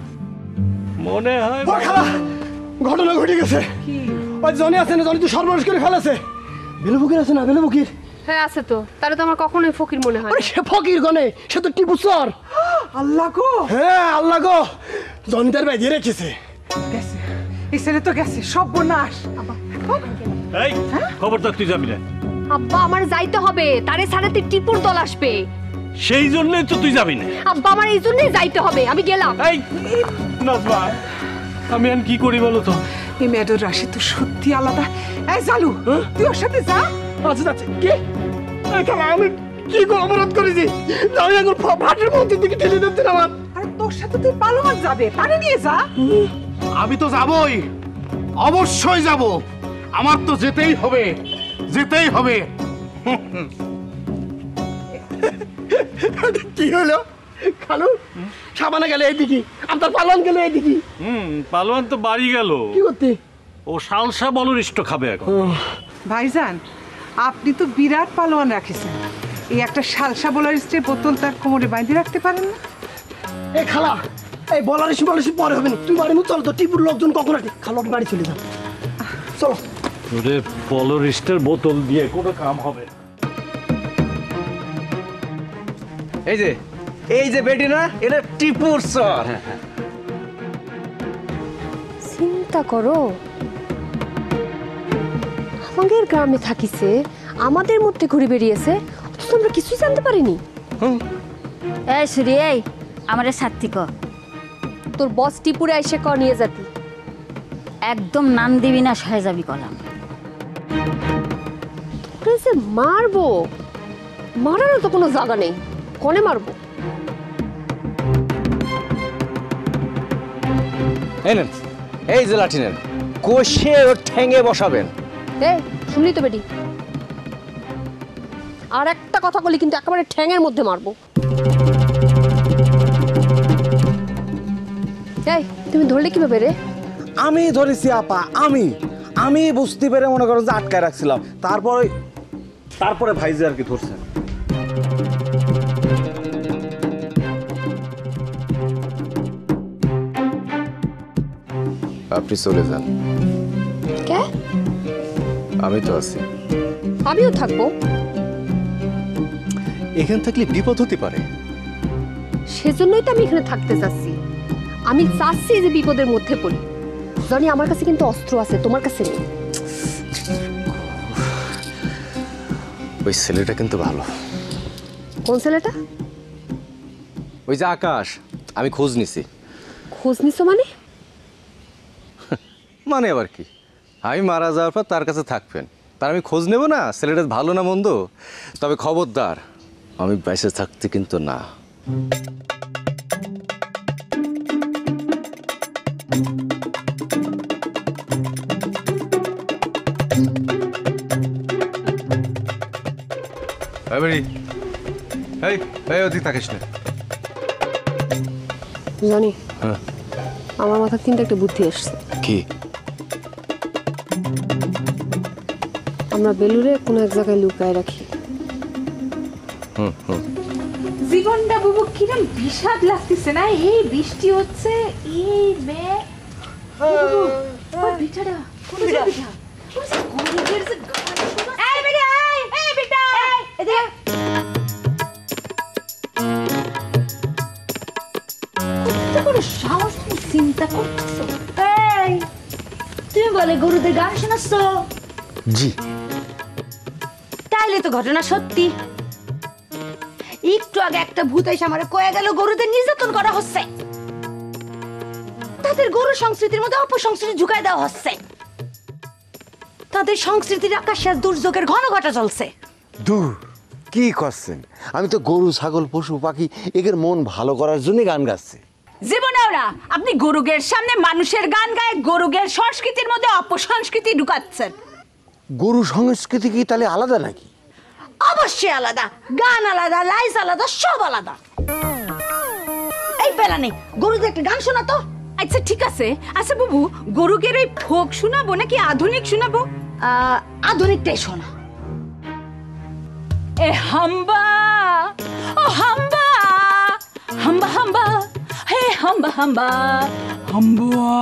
Speaker 10: মনে হয়
Speaker 12: ঘটনা ঘটে গেছে। ওই জনি আছে না, জনি তো সর্বনাশ করে ফেলেছে। বেলু ফকির আছে না, বেলু ফকির?
Speaker 18: হ্যাঁ আছে তো। তাহলে তো আমার কখনোই ফকির মনে হয় না।
Speaker 12: সে ফকির গনে, সে তো টিপু চর।
Speaker 4: আল্লাহ গো!
Speaker 12: হ্যাঁ আল্লাহ গো, জনি তার বাইরে রেখেছে।
Speaker 4: গেছে, এই ছেলে তো গেছে, সর্বনাশ।
Speaker 10: এই খবরদার তুই যাবি না।
Speaker 18: আব্বা আমার যাইতে হবে, তারে ছাড়াতে টিপুর দল আসবে।
Speaker 10: সেই জন্যই তো তুই যাবি না।
Speaker 18: আব্বা আমার এই জন্যই যাইতে হবে, আমি গেলাম।
Speaker 10: এই নাজমা, আমি আর কি করি বলো তো?
Speaker 4: এই মেয়েটার রাশি তো সত্যি আলাদা। এই জালু, তুই ওর সাথে যা।
Speaker 12: আচ্ছা যাচ্ছে কি? আমি কি অপরাধ করেছি? আমি এখন ভাটের মধ্যে দিকে ঠেলে দিতে না।
Speaker 4: আরে তোর সাথে তুই পালোয়ান যাবে, পারে নিয়ে যা।
Speaker 14: আমি তো যাবই, অবশ্যই যাব, আমার তো যেতেই হবে, যেতেই হবে।
Speaker 12: কি হলো খালু? সাবানা গেলে এইদিকে, আপনার পালোয়ান গেলে এইদিকে।
Speaker 10: পালোয়ান তো বাড়ি গেল।
Speaker 12: কি করতে?
Speaker 10: ও সালসা বলরিষ্ট খাবে এখন।
Speaker 4: ভাইজান, আপনি তো বিরাট পালোয়ান রাখিছেন, এই একটা সালসা বলারিস্টের বোতল তার কোমরে বাঁধে রাখতে পারেন না?
Speaker 12: এই খালা, এই বলারিস পরে হবে না। তুই বাড়ি মতো চলো তো, টিপুর লোকজন কখন আসে? খালো বাড়ি চলে যাও, চলো।
Speaker 10: ওরে বলরিষ্টের বোতল দিয়ে কোনো কাম হবে না।
Speaker 8: এই যে বেটি না, এটা টিপুর চর।
Speaker 18: চিন্তা করো, আমাদের গ্রামে থাকিছে, আমাদের মধ্যে ঘুরে বেরিয়েছে, অথচ আমরা কিছুই জানতে পারিনি।
Speaker 16: এই সুরি, এই আমারে সাত্বিক,
Speaker 18: তোর বস টিপুরে আইসে ক নিয়ে যাতি।
Speaker 16: একদম নাম দিবি না, সয়ে যাবি কলাম।
Speaker 18: তোরে যে মারবো, মারারও তো কোনো জায়গা নেই, কনে মারবো?
Speaker 8: এই যে লাঠি নেন, কষে ওর ঠ্যাঙে বসাবেন।
Speaker 18: এই শুনলি তো বেটি, আর একটা কথা বলি কিন্তু একেবারে ঠ্যাঙের মধ্যে মারবো। এই তুমি ধরলে কিভাবে রে?
Speaker 17: আমি ধরেছি আপা, আমি বুঝতে পেরে মনে করো যে আটকায় রাখছিলাম, তারপরে ভাইজি আর কি ধরছে।
Speaker 8: আপনি চলে যান,
Speaker 18: কে?
Speaker 8: আমি তো আছি।
Speaker 18: আমিও থাকবো।
Speaker 8: এখানে থাকলে বিপদ হতে পারে,
Speaker 18: সেজন্যই তো আমি এখানে থাকতে চাচ্ছি। আমি চাচ্ছি যে বিপদের মধ্যে পড়ি। জানি আমার কাছে কিন্তু অস্ত্র আছে, তোমার কাছে নেই।
Speaker 8: ওই ছেলেটা কিন্তু ভালো।
Speaker 18: কোন ছেলেটা?
Speaker 8: ওই যে আকাশ, আমি খোঁজ নিছি।
Speaker 18: খোঁজ নিছো মানে?
Speaker 8: মানে আবার কি, আমি মারা যাওয়ার পর তার কাছে থাকবেন, তার আমি খোঁজ নেব না ছেলেটা ভালো না মন্দ। তবে খবরদার, আমি বেঁচে থাকতে কিন্তু না।
Speaker 18: জানি আমার মাথার তিনটা একটা বুদ্ধি আসছে।
Speaker 8: কি?
Speaker 18: আমরা বেলুরে কোনো এক জায়গায় লুকায় রাখি।
Speaker 6: জীবনটা বাবু কিরম বিষাদ লাগতেছে না, এই বৃষ্টি হচ্ছে, এই মেয়ে বিটাটা কোন বিটা গরিবের যে গান শোনা। এই বিটা, এই বিটা, এদিকে কত বড় সাহস, তুমি চিন্তা করতেছো?
Speaker 16: এই তুমি বলে গরুদের গান শোনাচ্ছ?
Speaker 15: জি।
Speaker 16: তাইলে তো ঘটনা সত্যি। একটু আগে একটা ভূত এসে আমারে কয়ে গেল গরুদের নির্যাতন করা হচ্ছে, তাদের গরু সংস্কৃতির মধ্যে অপসংস্কৃতি ঢুকাই দেওয়া হচ্ছে, তাদের সংস্কৃতির আকাশে দুর্যোগের ঘন ঘটা চলছে।
Speaker 15: দূর কি করছেন? আমি তো গরু ছাগল পশু পাখি এদের মন ভালো করার জন্য গান গাচ্ছি।
Speaker 6: জীবনে ওরা আপনি গরুগের সামনে মানুষের গান গায়ে গরুগের সংস্কৃতির মধ্যে অপসংস্কৃতি ঢুকাচ্ছেন।
Speaker 15: গরু সংস্কৃতি কি তাহলে আলাদা নাকি?
Speaker 16: অবশ্যই আলাদা, গান আলাদা, লাইস আলাদা, সব আলাদা। এই বেলা নেই, গরুদের একটা গান শোনা তো।
Speaker 6: আচ্ছা ঠিক আছে। আচ্ছা বাবু, গরুগের এই ফোক শোনাবো নাকি আধুনিক শোনাবো?
Speaker 16: আধুনিকটাই শোনা।
Speaker 6: এ হাম্বা, ও হাম্বা, হাম্বা হাম্বা, হে হাম্বা হাম্বা, হাম্বুয়া,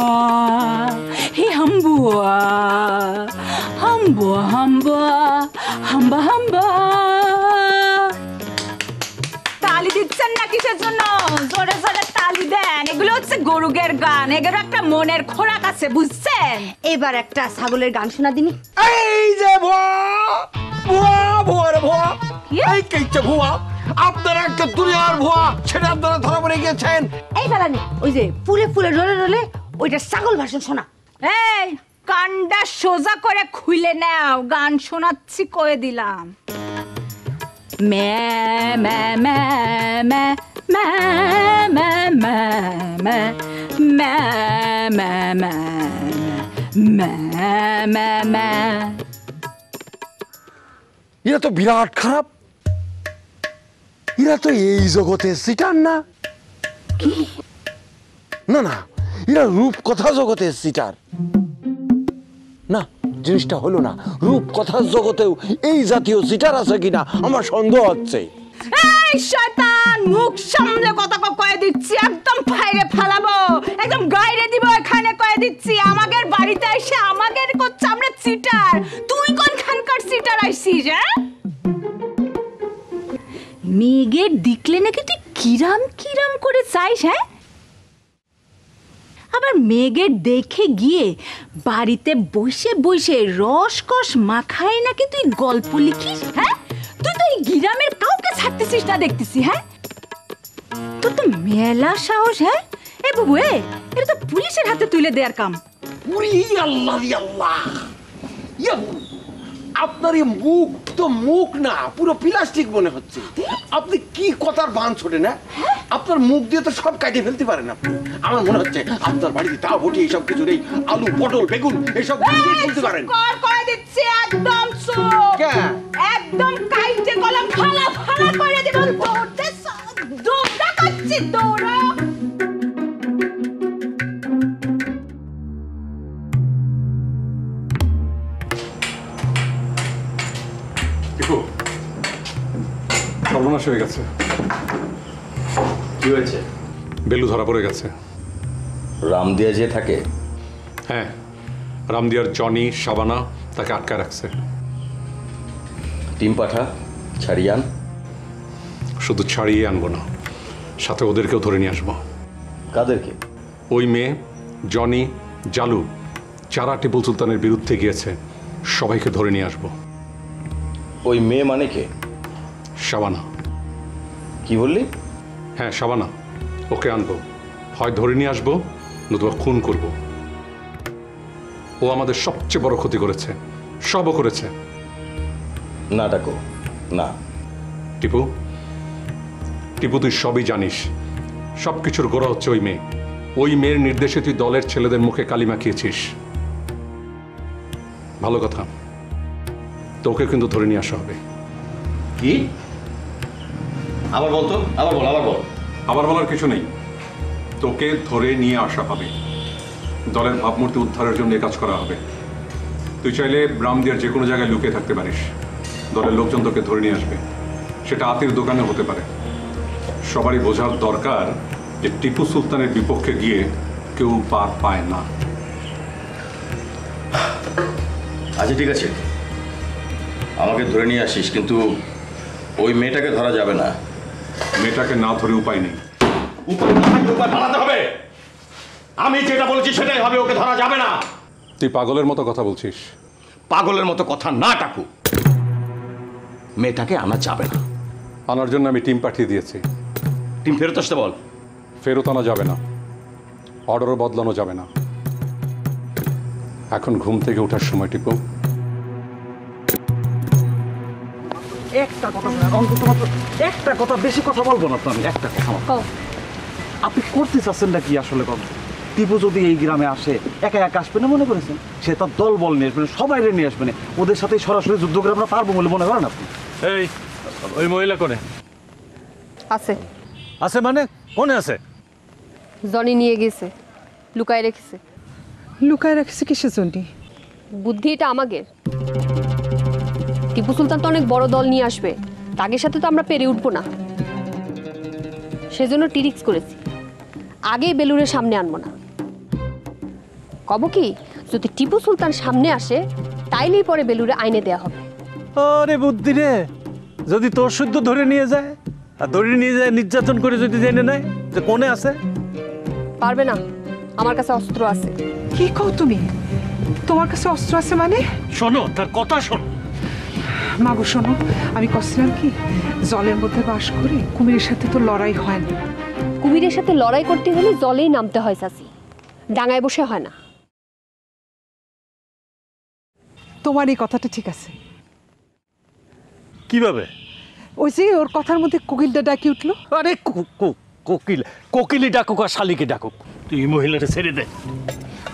Speaker 6: হে হাম্বুয়া, হাম্বুয়া হাম্বা, হাম্বা হাম্বা। তালি দিচ্ছেন না কিসের জন্য? জোরে জোরে তালি দেন। এগুলো হচ্ছে গরুগের গান, এগুলো একটা মনের খোরাক আছে, বুঝছেন?
Speaker 16: এবার একটা ছাগলের গান শোনা দিনি।
Speaker 15: এই যে আপনারা একটা দুনিয়ার ভুয়া, সেটা আপনারা ধরা পড়ে গিয়েছেন।
Speaker 16: এই বেলা নেই, ওই যে ফুলে ফুলে রোলে রোলে ওইটা ছাগল ভাষণ শোনা।
Speaker 6: এই কানটা সোজা করে খুলে নাও, গান শোনাচ্ছি কয়ে দিলাম। মে মে মে মে মে মে মে মে মে মে মে মে মে।
Speaker 15: এরা তো বিরাট খারাপ, এরা তো এই জগতে সিটার না। না না, এরা রূপকথা জগতে সিটার না। জিনিসটা হলো না, রূপকথার জগতেও এই জাতীয় সিটার আছে কিনা আমার সন্দেহ হচ্ছে।
Speaker 6: এই শয়তান, মুখ সামলে কথা কয়ে দিচ্ছি, একদম ফাইরে ফালাবো, একদম গাইরে দিব এখানে কয়ে দিচ্ছি। আমাদের বাড়িতে এসে আমাদের করছে আমরা সিটার, তুই কোনখানকার সিটার আইছিস? হ্যাঁ, মেঘের দেখলে নাকি তুই কিরাম কিরাম করে চাইস। হ্যাঁ, আবার মেঘের দেখে গিয়ে বাড়িতে বসে বসে রসকস মাখায় নাকি তুই গল্প লিখিস। হ্যাঁ, তুই তো এই গ্রামের কাউকে ছাড়তেছিস না দেখতেছি। হ্যাঁ, তোর তো মেলা সাহস। হ্যাঁ, এ বাবু, এটা তো পুলিশের হাতে তুলে দেওয়ার কাম।
Speaker 15: আল্লাহ আল্লাহ, আপনার এই মুখ তো মুখ না, পুরো প্লাস্টিক মনে হচ্ছে। আপনি কি কথার বান ছোটে না? আপনার মুখ দিয়ে তো সব কাটে ফেলতে পারেন আপনি। আমার মনে হচ্ছে আপনার বাড়িতে তা বটি এইসব কিছু নেই, আলু পটল বেগুন এসব ফেলতে পারেন।
Speaker 6: করে দিচ্ছি একদম চুপ, একদম কাইটে কলম ফালা ফালা করে দেব। দৌড়তে দৌড়া করছি, দৌড়া।
Speaker 2: সর্বনাশ হয়ে গেছে।
Speaker 9: কি হয়েছে?
Speaker 2: বেলু ধরা পড়ে গেছে।
Speaker 9: রামদিয়া যে থাকে?
Speaker 2: হ্যাঁ, রামদিয়ার জনি শাবানা তাকে আটকায় রাখছে।
Speaker 9: টিম পাঠা, ছাড়িয়ে আন।
Speaker 2: শুধু ছাড়িয়ে আনবো না, সাথে ওদেরকেও ধরে নিয়ে আসবো।
Speaker 9: কাদেরকে?
Speaker 2: ওই মেয়ে, জনি, জালু, যারা টিপু সুলতানের বিরুদ্ধে গিয়েছে সবাইকে ধরে নিয়ে আসবো।
Speaker 9: ওই মেয়ে মানে কে?
Speaker 2: শাবানা।
Speaker 9: কি বললি?
Speaker 2: হ্যাঁ, শাবানা, ওকে আনবো। হয় ধরে নিয়ে আসবো, নতুবা খুন করব। ও আমাদের সবচেয়ে বড় ক্ষতি করেছে, সবও করেছে।
Speaker 9: না ডাকো না।
Speaker 2: টিপু, টিপু তুই সবই জানিস, সব কিছুর গোড়া হচ্ছে ওই মেয়ে। ওই মেয়ের নির্দেশে তুই দলের ছেলেদের মুখে কালি মাখিয়েছিস। ভালো কথা, তোকে কিন্তু ধরে নিয়ে আসা হবে।
Speaker 9: কি? আবার বলতো, আবার বল, আবার বল।
Speaker 2: আবার বলার কিছু নেই, তোকে ধরে নিয়ে আসা হবে। দলের ভাবমূর্তি উদ্ধারের জন্য কাজ করা হবে। তুই চাইলে রামদিয়ার যে কোনো জায়গায় লুকিয়ে থাকতে পারিস। দলের লোকজন তোকে ধরে নিয়ে আসবে, সেটা আতির দোকানে হতে পারে। সবারই বোঝার দরকার যে টিপু সুলতানের বিপক্ষে গিয়ে কেউ পার পায় না।
Speaker 9: আচ্ছা ঠিক আছে, আমাকে ধরে নিয়ে আসিস, কিন্তু ওই মেয়েটাকে ধরা যাবে না।
Speaker 2: মেয়েটাকে না ধরে উপায় নেই।
Speaker 9: উপায় না থাকলে উপায় বানাতে হবে। আমি যেটা বলছি সেটাই হবে, ওকে ধরা যাবে না।
Speaker 2: তুই পাগলের মতো কথা বলছিস।
Speaker 9: পাগলের মতো কথা না টাকু, মেয়েটাকে আনা যাবে না।
Speaker 2: আনার জন্য আমি টিম পাঠিয়ে দিয়েছি।
Speaker 9: টিম ফেরত আসতে বল।
Speaker 2: ফেরত আনা যাবে না, অর্ডারও বদলানো যাবে না। এখন ঘুম থেকে ওঠার সময় টিপু।
Speaker 17: একটা কথা অন্তত মাত্র একটা কথা, বেশি কথা বলবো না তো আমি। একটা কথা আপনি করতে চাচ্ছেন না কি আসলে? কথা টিপু যদি এই গ্রামে আসে একা একা আসবে না মনে করেছেন? সে তার দল বল নিয়ে আসবে, সবাই নিয়ে আসবে, ওদের সাথে সরাসরি যুদ্ধ করে আমরা পারবো বলে মনে করেন আপনি?
Speaker 10: এই ওই মহিলা কোনে
Speaker 18: আছে?
Speaker 10: আছে মানে কোনে আছে?
Speaker 18: জনি নিয়ে গেছে, লুকায় রেখেছে।
Speaker 4: লুকায় রাখছে কিসের জন্য?
Speaker 18: বুদ্ধি এটা আমাদের। টিপু সুলতান তো অনেক বড় দল নিয়ে আসবে, তাদের সাথে তো আমরা পেরে উঠবো না। সেজন্য টিরিক্স করেছি, আগে বেলুরের সামনে আনবো না। কব কি, যদি টিপু সুলতান সামনে আসে তাইলেই পরে বেলুরে আইনে দেয়া হবে।
Speaker 10: আরে বুদ্ধি রে, যদি তোর শুদ্ধ ধরে নিয়ে যায় আর ধরে নিয়ে যায় নির্যাতন করে যদি জেনে নেয় যে কোনে আছে?
Speaker 18: পারবে না, আমার কাছে অস্ত্র আছে।
Speaker 4: কি কও তুমি? তোমার কাছে অস্ত্র আছে মানে?
Speaker 10: শোনো, তার কথা শোনো।
Speaker 4: মাগো শোনো, আমি কছিলাম কি, জলের মধ্যে বাস করে কুমিরের সাথে তো লড়াই হয় না।
Speaker 18: কুমিরের সাথে লড়াই করতে হলে জলেই নামতে হয় চাচি, ডাঙায় বসে হয় না।
Speaker 4: তোমার এই কথাটা ঠিক আছে।
Speaker 10: কিভাবে?
Speaker 4: ওই যে ওর কথার মধ্যে কোকিলটা ডাকি উঠলো।
Speaker 10: আরে কোকিল, কোকিলি ডাকুক আর শালিকে ডাকুক, তুই এই মহিলাটা ছেড়ে দে।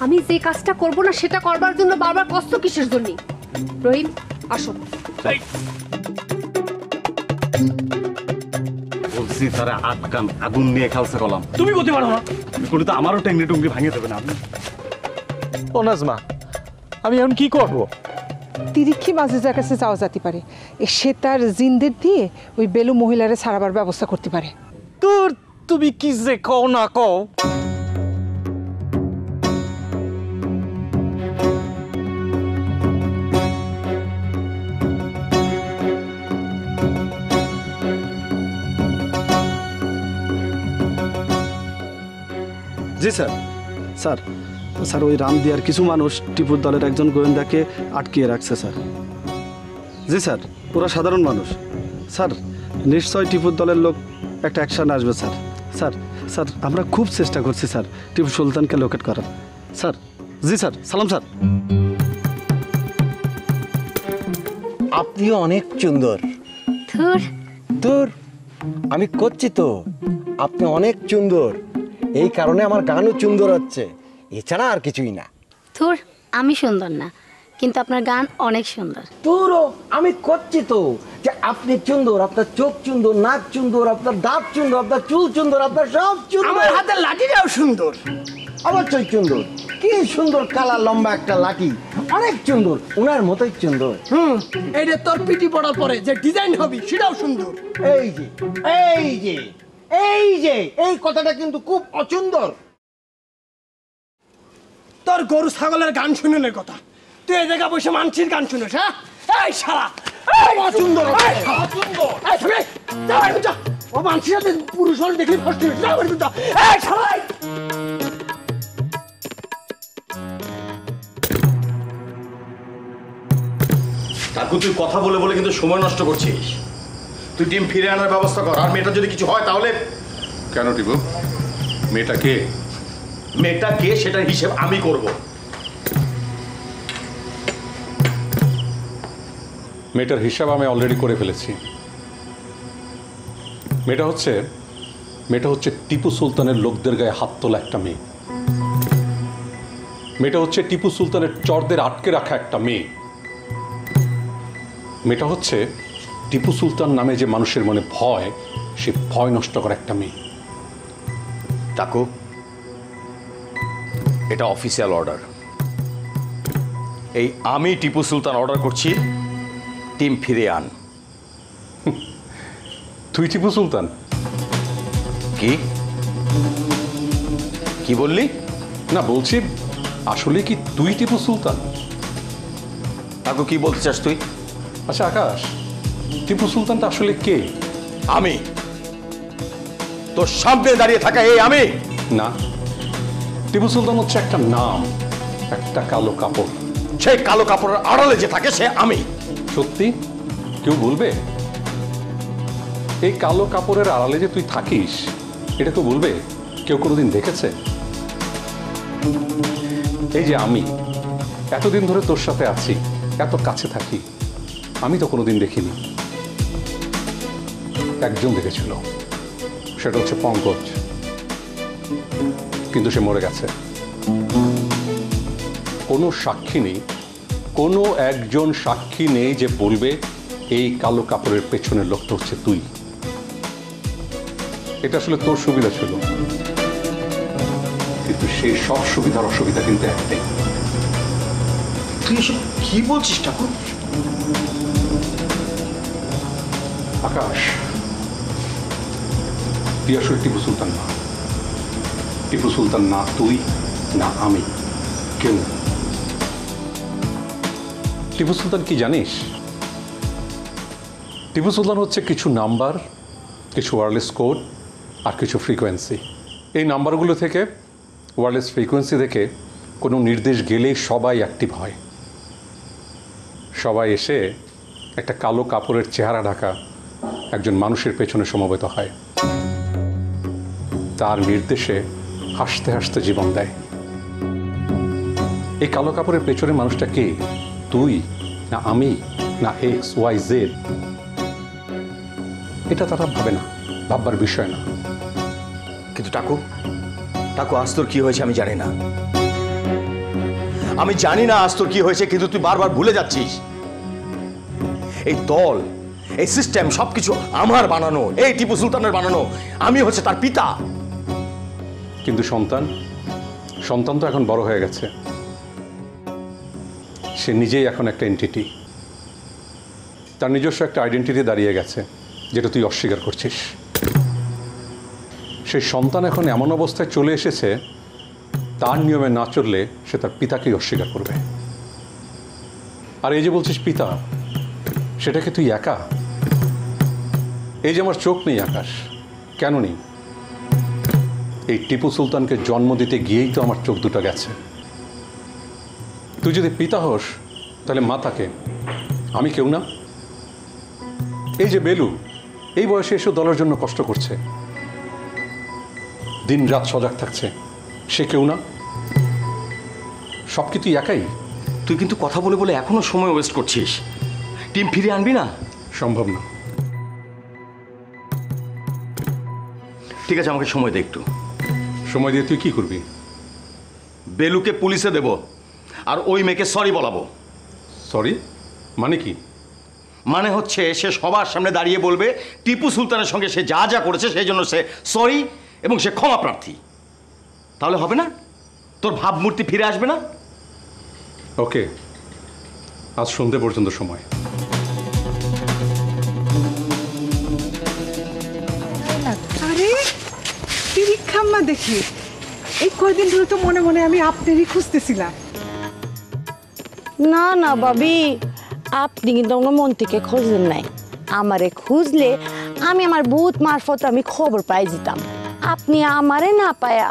Speaker 18: আমি যে কাজটা করব না সেটা করবার জন্য বারবার কষ্ট কিসের জন্য? রহিম আসো।
Speaker 17: বলছি তারা আটকান, আগুন নিয়ে খেলছে কলাম।
Speaker 10: তুমি করতে পারো না?
Speaker 17: কোনো তো আমারও টেঙ্গি টুঙ্গি ভাঙিয়ে দেবে না আপনি?
Speaker 10: ও নাজমা, আমি এখন কি করব?
Speaker 4: তিরিক্ষি মাজেজার কাছে যাওয়া যেতে পারে, সে তার জিনদের দিয়ে ওই বেলু মহিলারে ছাড়াবার ব্যবস্থা করতে পারে।
Speaker 10: তোর তুমি কি যে কও না কও।
Speaker 7: জি স্যার। স্যার স্যার ওই রামদিয়ার কিছু মানুষ টিপুর দলের একজন গোয়েন্দাকে আটকিয়ে রাখছে স্যার। জি স্যার, পুরো সাধারণ মানুষ। স্যার নিশ্চয় টিপুর দলের লোক একটা অ্যাকশন আসবে স্যার। স্যার স্যার আমরা খুব চেষ্টা করছি স্যার টিপু সুলতানকে লোকেট করার। স্যার জি স্যার, সালাম স্যার।
Speaker 15: আপনিও অনেক সুন্দর। ধুর, আমি করছি তো। আপনি অনেক সুন্দর, এই কারণে আমার গানও সুন্দর হচ্ছে, এছাড়া আর কিছুই না।
Speaker 13: থুর, আমি সুন্দর না, কিন্তু আপনার গান অনেক সুন্দর।
Speaker 15: তোরও আমি করছি তো যে আপনি সুন্দর, আপনার চোখ সুন্দর, নাক সুন্দর, আপনার দাঁত সুন্দর, আপনার চুল সুন্দর, আপনার সব সুন্দর।
Speaker 12: আমার হাতের লাঠিটাও সুন্দর।
Speaker 15: অবশ্যই সুন্দর, কি সুন্দর কালার, লম্বা একটা লাঠি, অনেক সুন্দর, ওনার মতোই সুন্দর।
Speaker 12: এইটা তোর পিটি পড়ার পরে যে ডিজাইন হবে সেটাও সুন্দর।
Speaker 15: এই যে এই যে এই যে এই কথাটা কিন্তু খুব অসুন্দর।
Speaker 12: তোর গরু ছাগলের গান শুননের কথা, তুই এই জায়গা বসে মানসির গান শুনিস? হ্যাঁ, এই শালা
Speaker 15: অসুন্দর,
Speaker 12: ও মানসির সাথে পুরুষ হলে দেখলি ফষ্ট এই শালা।
Speaker 9: কাকু তুই কথা বলে বলে কিন্তু সময় নষ্ট করছিস। তুই টিম ফিরে আনার ব্যবস্থা কর, আর মেয়েটা যদি কিছু হয় তাহলে।
Speaker 2: কেন টিপু? মেয়েটা কে?
Speaker 9: মেয়েটা কে সেটার হিসেব আমি করব।
Speaker 2: মেয়েটার হিসাব আমি অলরেডি করে ফেলেছি। মেয়েটা হচ্ছে টিপু সুলতানের লোকদের গায়ে হাত তোলা একটা মেয়ে। মেয়েটা হচ্ছে টিপু সুলতানের চরদের আটকে রাখা একটা মেয়ে। মেয়েটা হচ্ছে টিপু সুলতান নামে যে মানুষের মনে ভয়, সে ভয় নষ্ট করা একটা মেয়ে।
Speaker 9: কাকু, এটা অফিসিয়াল অর্ডার। এই আমি টিপু সুলতান অর্ডার করছি, টিম ফিরে আন।
Speaker 2: তুই টিপু সুলতান?
Speaker 9: কি কি বললি?
Speaker 2: না, বলছি আসলে কি তুই টিপু সুলতান?
Speaker 9: তাকে কি বলতে চাস তুই?
Speaker 2: আচ্ছা আকাশ, টিপু সুলতানটা আসলে কে?
Speaker 9: আমি, তোর সামনে দাঁড়িয়ে থাকা এই আমি
Speaker 2: না। টিপু সুলতান হচ্ছে একটা নাম, একটা কালো কাপড়।
Speaker 9: সেই কালো কাপড়ের আড়ালে যে থাকে সে আমি।
Speaker 2: সত্যি? কেউ বলবে? এই কালো কাপড়ের আড়ালে যে তুই থাকিস এটা কেউ বলবে? কেউ কোনোদিন দেখেছে? এই যে আমি এতদিন ধরে তোর সাথে আছি, এত কাছে থাকি, আমি তো কোনোদিন দেখিনি। একজন দেখেছিল, সেটা হচ্ছে পঙ্কজ, কিন্তু সে মরে গেছে। কোনো সাক্ষী নেই, কোনো একজন সাক্ষী নেই যে বলবে এই কালো কাপড়ের পেছনের লোকটা হচ্ছে তুই। এটা আসলে তোর সুবিধা ছিল, কিন্তু সেই সব সুবিধার অসুবিধা কিন্তু একটাই।
Speaker 9: তুই এসব কি বলছিস ঠাকুর?
Speaker 2: আকাশ, তুই আসলে টিপু সুলতান না। টিপু সুলতান না তুই, না আমি, কেউ। টিপু সুলতান কি জানিস? টিপু সুলতান হচ্ছে কিছু নাম্বার, কিছু ওয়্যারলেস কোড আর কিছু ফ্রিকোয়েন্সি। এই নাম্বারগুলো থেকে, ওয়্যারলেস ফ্রিকোয়েন্সি থেকে কোনো নির্দেশ গেলেই সবাই অ্যাক্টিভ হয়। সবাই এসে একটা কালো কাপড়ের চেহারা ঢাকা একজন মানুষের পেছনে সমবেত হয়, তার নির্দেশে হাসতে হাসতে জীবন দেয়। এই কালো কাপড়ের পেছনের মানুষটা কে? তুই না আমি না এক্স ওয়াই জেড? এটা তারা ভাবে না, ভাববার বিষয় না।
Speaker 9: কিন্তু টাকু, আজ তোর কি হয়েছে আমি জানি না। আমি জানি না আজ তোর কি হয়েছে, কিন্তু তুই বারবার ভুলে যাচ্ছিস এই দল, এই সিস্টেম সবকিছু আমার বানানো, এই টিপু সুলতানের বানানো। আমি হচ্ছে তার পিতা।
Speaker 2: কিন্তু সন্তান তো এখন বড় হয়ে গেছে, সে নিজেই এখন একটা এন্টিটি, তার নিজস্ব একটা আইডেন্টিটি দাঁড়িয়ে গেছে, যেটা তুই অস্বীকার করছিস। সেই সন্তান এখন এমন অবস্থায় চলে এসেছে, তার নিয়মে না চললে সে তার পিতাকেই অস্বীকার করবে। আর এই যে বলছিস পিতা, সেটাকে তুই একা? এই যে আমার চোখ নেই আকাশ, কেন নেই? এই টিপু সুলতানকে জন্ম দিতে গিয়েই তো আমার চোখ দুটো গেছে। তুই যদি পিতা হোস তাহলে মা তাকে, আমি কেউ না? এই যে বেলু, এই বয়সে এসে দলের জন্য কষ্ট করছে, দিন রাত সজাগ থাকছে, সে কেউ না? সব কি তুই একাই?
Speaker 9: তুই কিন্তু কথা বলে বলে এখনো সময় ওয়েস্ট করছিস। টিম ফিরে আনবি না?
Speaker 2: সম্ভব না।
Speaker 9: ঠিক আছে, আমাকে সময় দে একটু।
Speaker 2: সময় দিয়ে তুই কি করবি?
Speaker 9: বেলুকে পুলিশে দেব আর ওই মেয়েকে সরি বলাবো।
Speaker 2: সরি মানে কি?
Speaker 9: মানে হচ্ছে সে সবার সামনে দাঁড়িয়ে বলবে টিপু সুলতানের সঙ্গে সে যা যা করেছে সেই জন্য সে সরি এবং সে ক্ষমা প্রার্থী। তাহলে হবে না? তোর ভাবমূর্তি ফিরে আসবে না?
Speaker 2: ওকে, আজ সন্ধ্যে পর্যন্ত সময়।
Speaker 4: আরে পিরিক্ষাম্মা দেখি, এই কয়দিন ধরে তো মনে মনে আমি আপনারই খুঁজতেছিলাম।
Speaker 16: না না ভাবি, আপনি কিন্তু আমার মন থেকে খোঁজেন নাই। আমারে খুঁজলে আমি আমার ভূত মারফত আমি খবর পাই যেতাম। আপনি আমারে না পায়া,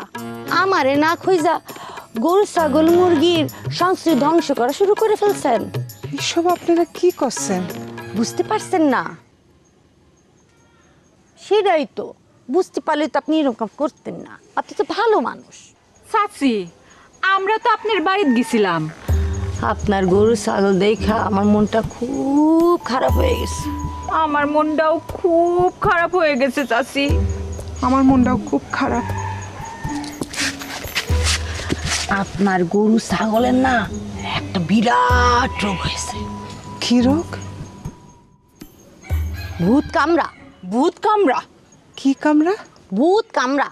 Speaker 16: আমারে না খুঁজা গরু ছাগল মুরগির সংস্কৃতি ধ্বংস করা শুরু করে ফেলছেন।
Speaker 4: এসব আপনারা কি করছেন?
Speaker 16: বুঝতে পারছেন না? সেটাই তো, বুঝতে পারলে তো আপনি এরকম করতেন না। আপনি তো ভালো মানুষ।
Speaker 6: চাচি, আমরা তো আপনার বাড়িতে গেছিলাম।
Speaker 16: আপনার গরু ছাগল দেখা আমার মনটা খুব খারাপ হয়ে গেছে।
Speaker 6: আমার মনটাও খুব খারাপ হয়ে গেছে চাচি।
Speaker 4: আমার মনটাও খুব খারাপ।
Speaker 16: আপনার গরু ছাগলের না একটা বিরাট রোগ হয়েছে।
Speaker 4: কি রোগ?
Speaker 16: ভূত কামড়া।
Speaker 6: ভূত কামড়া?
Speaker 4: কি কামড়া?
Speaker 16: ভূত কামড়া।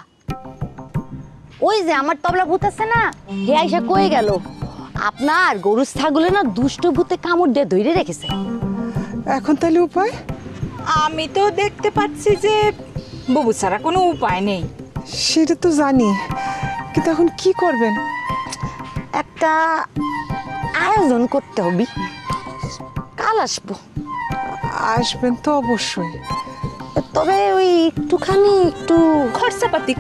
Speaker 16: ওই যে আমার তবলা ভূত আছে না, হে আইসা কয়ে গেল আপনার গরু ছাগলে না দুষ্ট ভূতে কামড় দিয়ে ধরে রেখেছে।
Speaker 4: এখন তাহলে উপায়?
Speaker 6: আমি তো দেখতে পাচ্ছি যে বাবু ছাড়া কোনো উপায় নেই।
Speaker 4: সেটা তো জানি, কিন্তু এখন কি করবেন?
Speaker 16: একটা আয়োজন করতে হবে। কাল আসবো।
Speaker 4: আসবেন তো অবশ্যই,
Speaker 16: তবে ওই একটু
Speaker 6: খরচাপাতি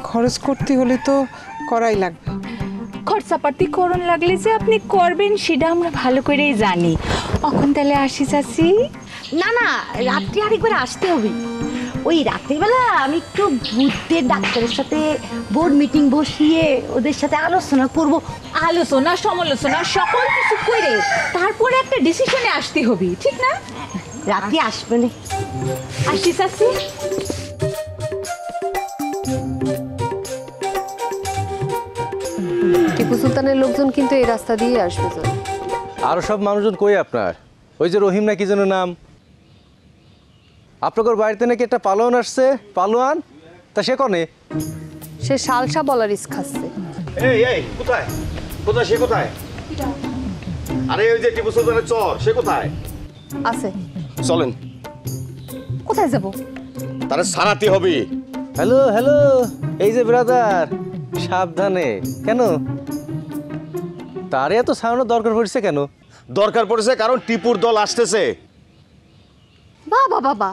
Speaker 4: খরচ করতে হলে তো করাই লাগবে।
Speaker 6: খরচাপাতি করণ লাগলে যে আপনি করবেন সেটা আমরা ভালো করেই জানি। এখন তাহলে আসি চাচি।
Speaker 16: না না, রাত্রি আরেকবার আসতে হবে। ওই রাত্রিবেলা আমি একটু ভূতের ডাক্তারের সাথে বোর্ড মিটিং বসিয়ে ওদের সাথে আলোচনা করব।
Speaker 6: আলোচনা সমালোচনা সকল কিছু করে তারপরে একটা ডিসিশনে আসতে হবে, ঠিক না?
Speaker 16: রাত্রি আসবে না।
Speaker 6: আসি চাচি।
Speaker 18: টিপু সুলতানের লোকজন কিন্তু এই রাস্তা দিয়ে আসবে।
Speaker 8: আর সব মানুষজন কই আপনার? ওই যে রহিম না কি যেন নাম, আপনাদের বাড়িতে নাকি একটা পালোয়ান আসছে। পালোয়ান? তা সে কনে?
Speaker 18: সে শালসা বলার ইস খাচ্ছে।
Speaker 9: এই এই কোথায় কোথায় সে কোথায়? আরে ওই যে টিপু সুলতানের চর, সে কোথায়
Speaker 18: আছে?
Speaker 9: চলেন।
Speaker 18: কোথায় যাব?
Speaker 9: তারে সারাতে হবে।
Speaker 8: হ্যালো হ্যালো, এই যে ব্রাদার, সাবধানে। কেন তারে এত সারানোর দরকার পড়ছে কেন?
Speaker 9: দরকার পড়েছে কারণ টিপুর দল আসতেছে।
Speaker 18: বাবা বাবা,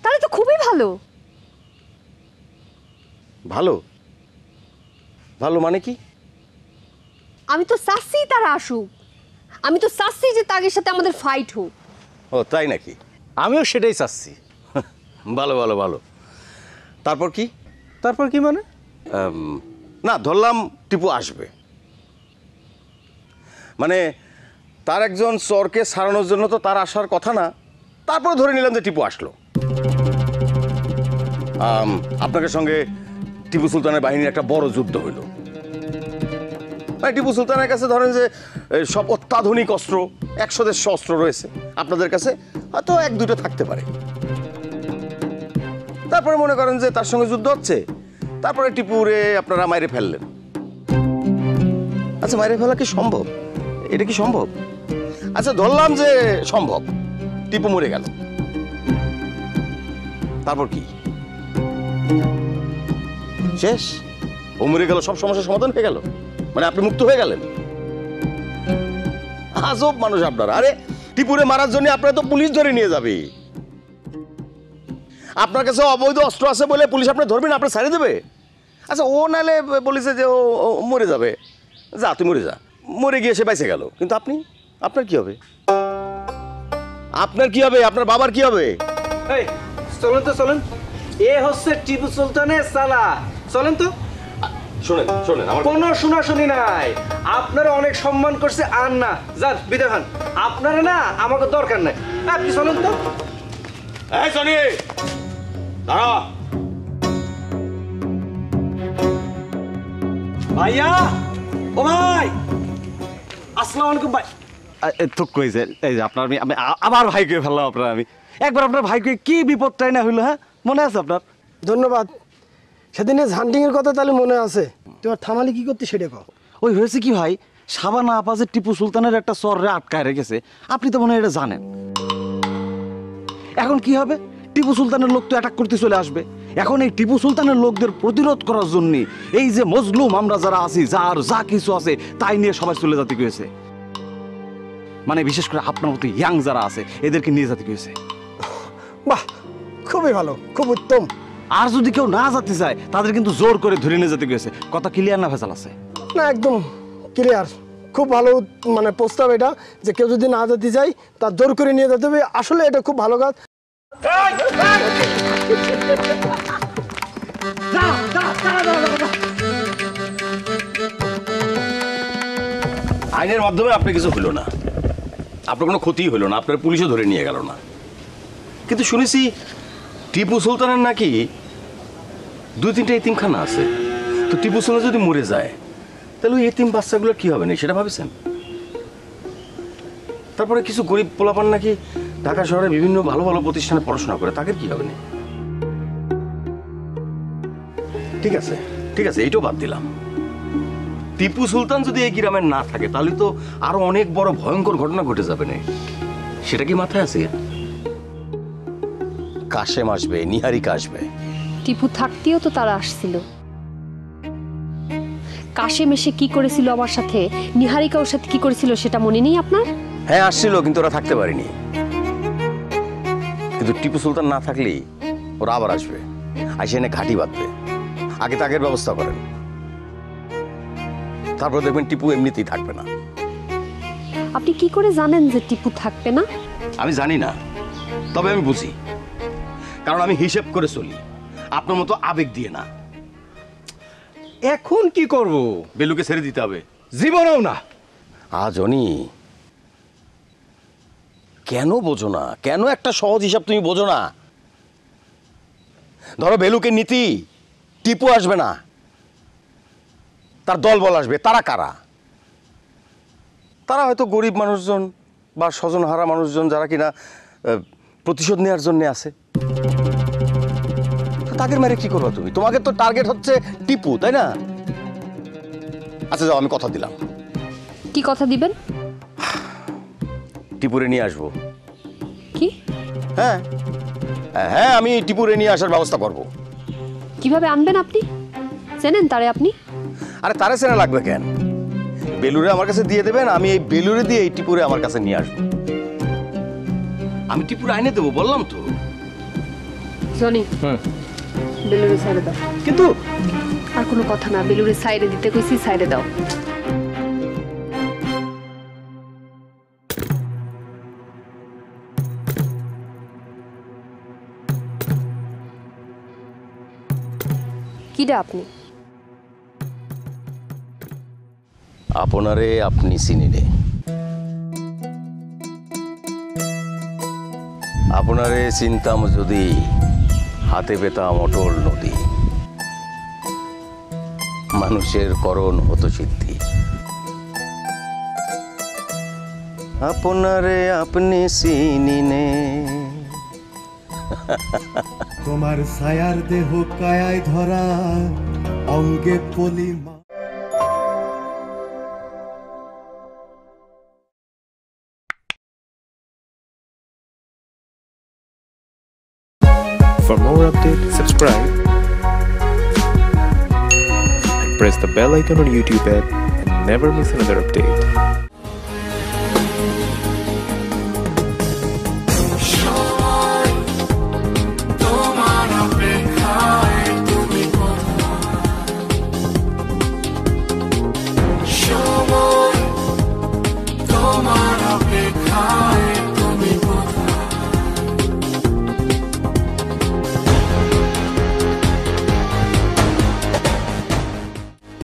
Speaker 18: তাহলে তো খুবই ভালো।
Speaker 9: ভালো? ভালো মানে কি?
Speaker 18: আমি তো চাচ্ছি তারা আসুক। আমি তো চাচ্ছি যে তাদের সাথে আমাদের ফাইট হোক।
Speaker 9: ও তাই নাকি?
Speaker 8: আমিও সেটাই চাচ্ছি।
Speaker 9: ভালো ভালো ভালো। তারপর কি?
Speaker 8: তারপর কি মানে?
Speaker 9: না ধরলাম টিপু আসবে, মানে তার একজন চরকে সারানোর জন্য তো তার আসার কথা না। তারপর ধরে নিলাম যে টিপু আসলো। আপনাদের সঙ্গে টিপু সুলতানের বাহিনীর একটা বড় যুদ্ধ হইল। টিপু সুলতানের কাছে ধরেন যে সব অত্যাধুনিক অস্ত্র, 100 অস্ত্র রয়েছে। আপনাদের কাছে হয়তো 1-2টা থাকতে পারে। তারপরে মনে করেন যে তার সঙ্গে যুদ্ধ হচ্ছে, তারপরে টিপুরে আপনারা মাইরে ফেললেন। আচ্ছা, মাইরে ফেলা কি সম্ভব? এটা কি সম্ভব? আচ্ছা ধরলাম যে সম্ভব, টিপু মরে গেল। তারপর কি? শেষ? ও মরে গেল, সব সমস্যার সমাধান হয়ে গেল, মানে আপনি মুক্ত হয়ে গেলেন? আজব মানুষ আপনারা। আরে টিপুরে মারার জন্য আপনারা তো পুলিশ ধরে নিয়ে যাবে। আপনার কাছে অবৈধ অস্ত্র আছে বলে পুলিশ আপনার ধরবে না, আপনার ছাড়িয়ে দেবে? আচ্ছা ও নাহলে বলেছে যে ও মরে যাবে, যা তুই মরে যা। মরে গিয়ে সে বেঁচে গেল, কিন্তু আপনি, আপনার কি হবে? আপনার কি হবে? আপনার বাবার কি হবে?
Speaker 8: এই চলেন তো, চলেন। এ হচ্ছে টিপু সুলতানের সালা। চলেন তো।
Speaker 9: শোনেন শোনেন, আমার
Speaker 8: কোনো শোনাশুনি নাই। আপনারা অনেক সম্মান করছে, আর না যান বিদায় হন। আপনারা না আমাকে দরকার নাই, আপনি চলেন তো।
Speaker 9: এই সনি দাঁড়া।
Speaker 8: ভাইয়া, ও ভাই, আসসালামু আলাইকুম ভাই।
Speaker 17: তো কইছে এই যে আপনার, আমি আবার ভাইকে ফেললাম আপনার। আমি একবার আপনার ভাইকে কি বিপদটাই না হইলো, হ্যাঁ মনে আছে আপনার?
Speaker 12: ধন্যবাদ। সেদিনে হান্টিং এর কথা তাহলে মনে আছে? তোমার থামালি কি করতে সেটা কও।
Speaker 17: ওই হয়েছে কি ভাই, সাবানা আপা যে টিপু সুলতানের একটা চরে আটকায় রেখেছে, আপনি তো মনে হয় এটা জানেন। এখন কি হবে? টিপু সুলতানের লোক তো অ্যাটাক করতে চলে আসবে। এখন এই টিপু সুলতানের লোকদের প্রতিরোধ করার জন্য এই যে মজলুম আমরা যারা আছি, যার যা কিছু আছে তাই নিয়ে সবাই চলে যেতে গিয়েছে। মানে বিশেষ করে আপনার মতো ইয়াং যারা আছে এদেরকে নিয়ে যেতে গিয়েছে।
Speaker 12: বাহ, খুবই ভালো, খুব উত্তম।
Speaker 17: আর যদি কেউ না যেতে চায় তাদের কিন্তু জোর করে ধরে নিয়ে যেতে গিয়েছে। কথা ক্লিয়ার না ভেজাল আছে?
Speaker 12: না, একদম ক্লিয়ার। খুব ভালো মানে প্রস্তাব এটা, যে কেউ যদি না যেতে চায় তার জোর করে নিয়ে যেতে হবে। আসলে এটা খুব ভালো কাজ।
Speaker 9: আইনের মাধ্যমে আপনার কিছু হলো না, আপনার কোনো ক্ষতি হলো না, আপনার পুলিশও ধরে নিয়ে গেল না। কিন্তু শুনেছি টিপু সুলতানের নাকি 2-3টা এতিমখানা আছে। তো টিপু সুলতান যদি মরে যায় তাহলে ওই এতিম বাচ্চাগুলোর কি হবে না সেটা ভাবেছেন? তারপরে কিছু গরিব পোলাপান নাকি ঢাকা শহরে বিভিন্ন ভালো ভালো প্রতিষ্ঠানে পড়াশোনা করে, তাদের কি হবে না? ঠিক আছে ঠিক আছে, এইটাও বাদ দিলাম। টিপু সুলতান যদি এই গ্রামে না থাকে তাহলে তো আরো অনেক বড় ভয়ঙ্কর ঘটনা ঘটে যাবে না, সেটা কি মাথায় আছে? কাশেম আসবে, নিহারিকা আসবে।
Speaker 18: টিপু থাকতেও তো তারা আসছিল। কাশেম এসে কি করেছিল আমার সাথে, নিহারিকা ওর সাথে কি করেছিল সেটা মনে নেই আপনার?
Speaker 9: হ্যাঁ আসছিল, কিন্তু ওরা থাকতে পারেনি। কিন্তু টিপু সুলতান না থাকলেই ওরা আবার আসবে, আসে এনে ঘাঁটি বাঁধবে। আগে তাগের ব্যবস্থা করেন, তারপর দেখবেন টিপু এমনিতেই থাকবে না।
Speaker 18: আপনি কি করে জানেন যে টিপু থাকবে না?
Speaker 9: আমি জানি না, তবে আমি বুঝি, কারণ আমি হিসেব করে চলি, আপনার মতো আবেগ দিয়ে না।
Speaker 17: এখন কি করব?
Speaker 9: বেলুকে ছেড়ে দিতে হবে।
Speaker 17: জীবনেও না।
Speaker 9: আজনি কেন বোঝো না? কেন একটা সহজ হিসাব তুমি বোঝো না? ধরো বেলুকে নীতি, টিপু আসবে না, তার দলবল আসবে। তারা কারা? তারা হয়তো গরিব মানুষজন বা স্বজনহারা মানুষজন, যারা কিনা প্রতিশোধ নেওয়ার জন্য আছে। তাদের মেরে কি করবা তুমি? তোমাকে তো টার্গেট হচ্ছে টিপু, তাই না? আচ্ছা যাও, আমি কথা দিলাম।
Speaker 18: কি কথা দিবেন?
Speaker 9: টিপুরে নিয়ে আসবো।
Speaker 18: কি?
Speaker 9: হ্যাঁ হ্যাঁ, আমি টিপুরে নিয়ে আসার ব্যবস্থা করব।
Speaker 18: কিভাবে আনবেন আপনি? চেনেন তারে আপনি?
Speaker 9: আরে তারে চেনা লাগবে কেন? বেলুরে আমার কাছে দিয়ে দেবেন, আমি এই বেলুরে দিয়ে এই টিপুরে আমার কাছে নিয়ে আসবো। আমি টিপুরে আইনে দেবো, বললাম তো।
Speaker 18: জনি, বেলুরে সাইডে দাও।
Speaker 17: কিন্তু
Speaker 18: আর কোনো কথা না, বেলুরে সাইডে দিতে কইছি, সাইডে দাও। কিরা আপনি?
Speaker 9: আপনারে আপনি চিনিলে, আপনারে চিন্তাম যদি হাতে পেতাম অটল নদী, মানুষের করণ হতো সিদ্ধি। আপনারে আপনি চিনিনে।
Speaker 1: তোমার ছায়ার দেহ কায়ায় ধরা, অঙ্গে polymer.
Speaker 19: For more updates, subscribe and press the bell icon on YouTube app and never miss another update.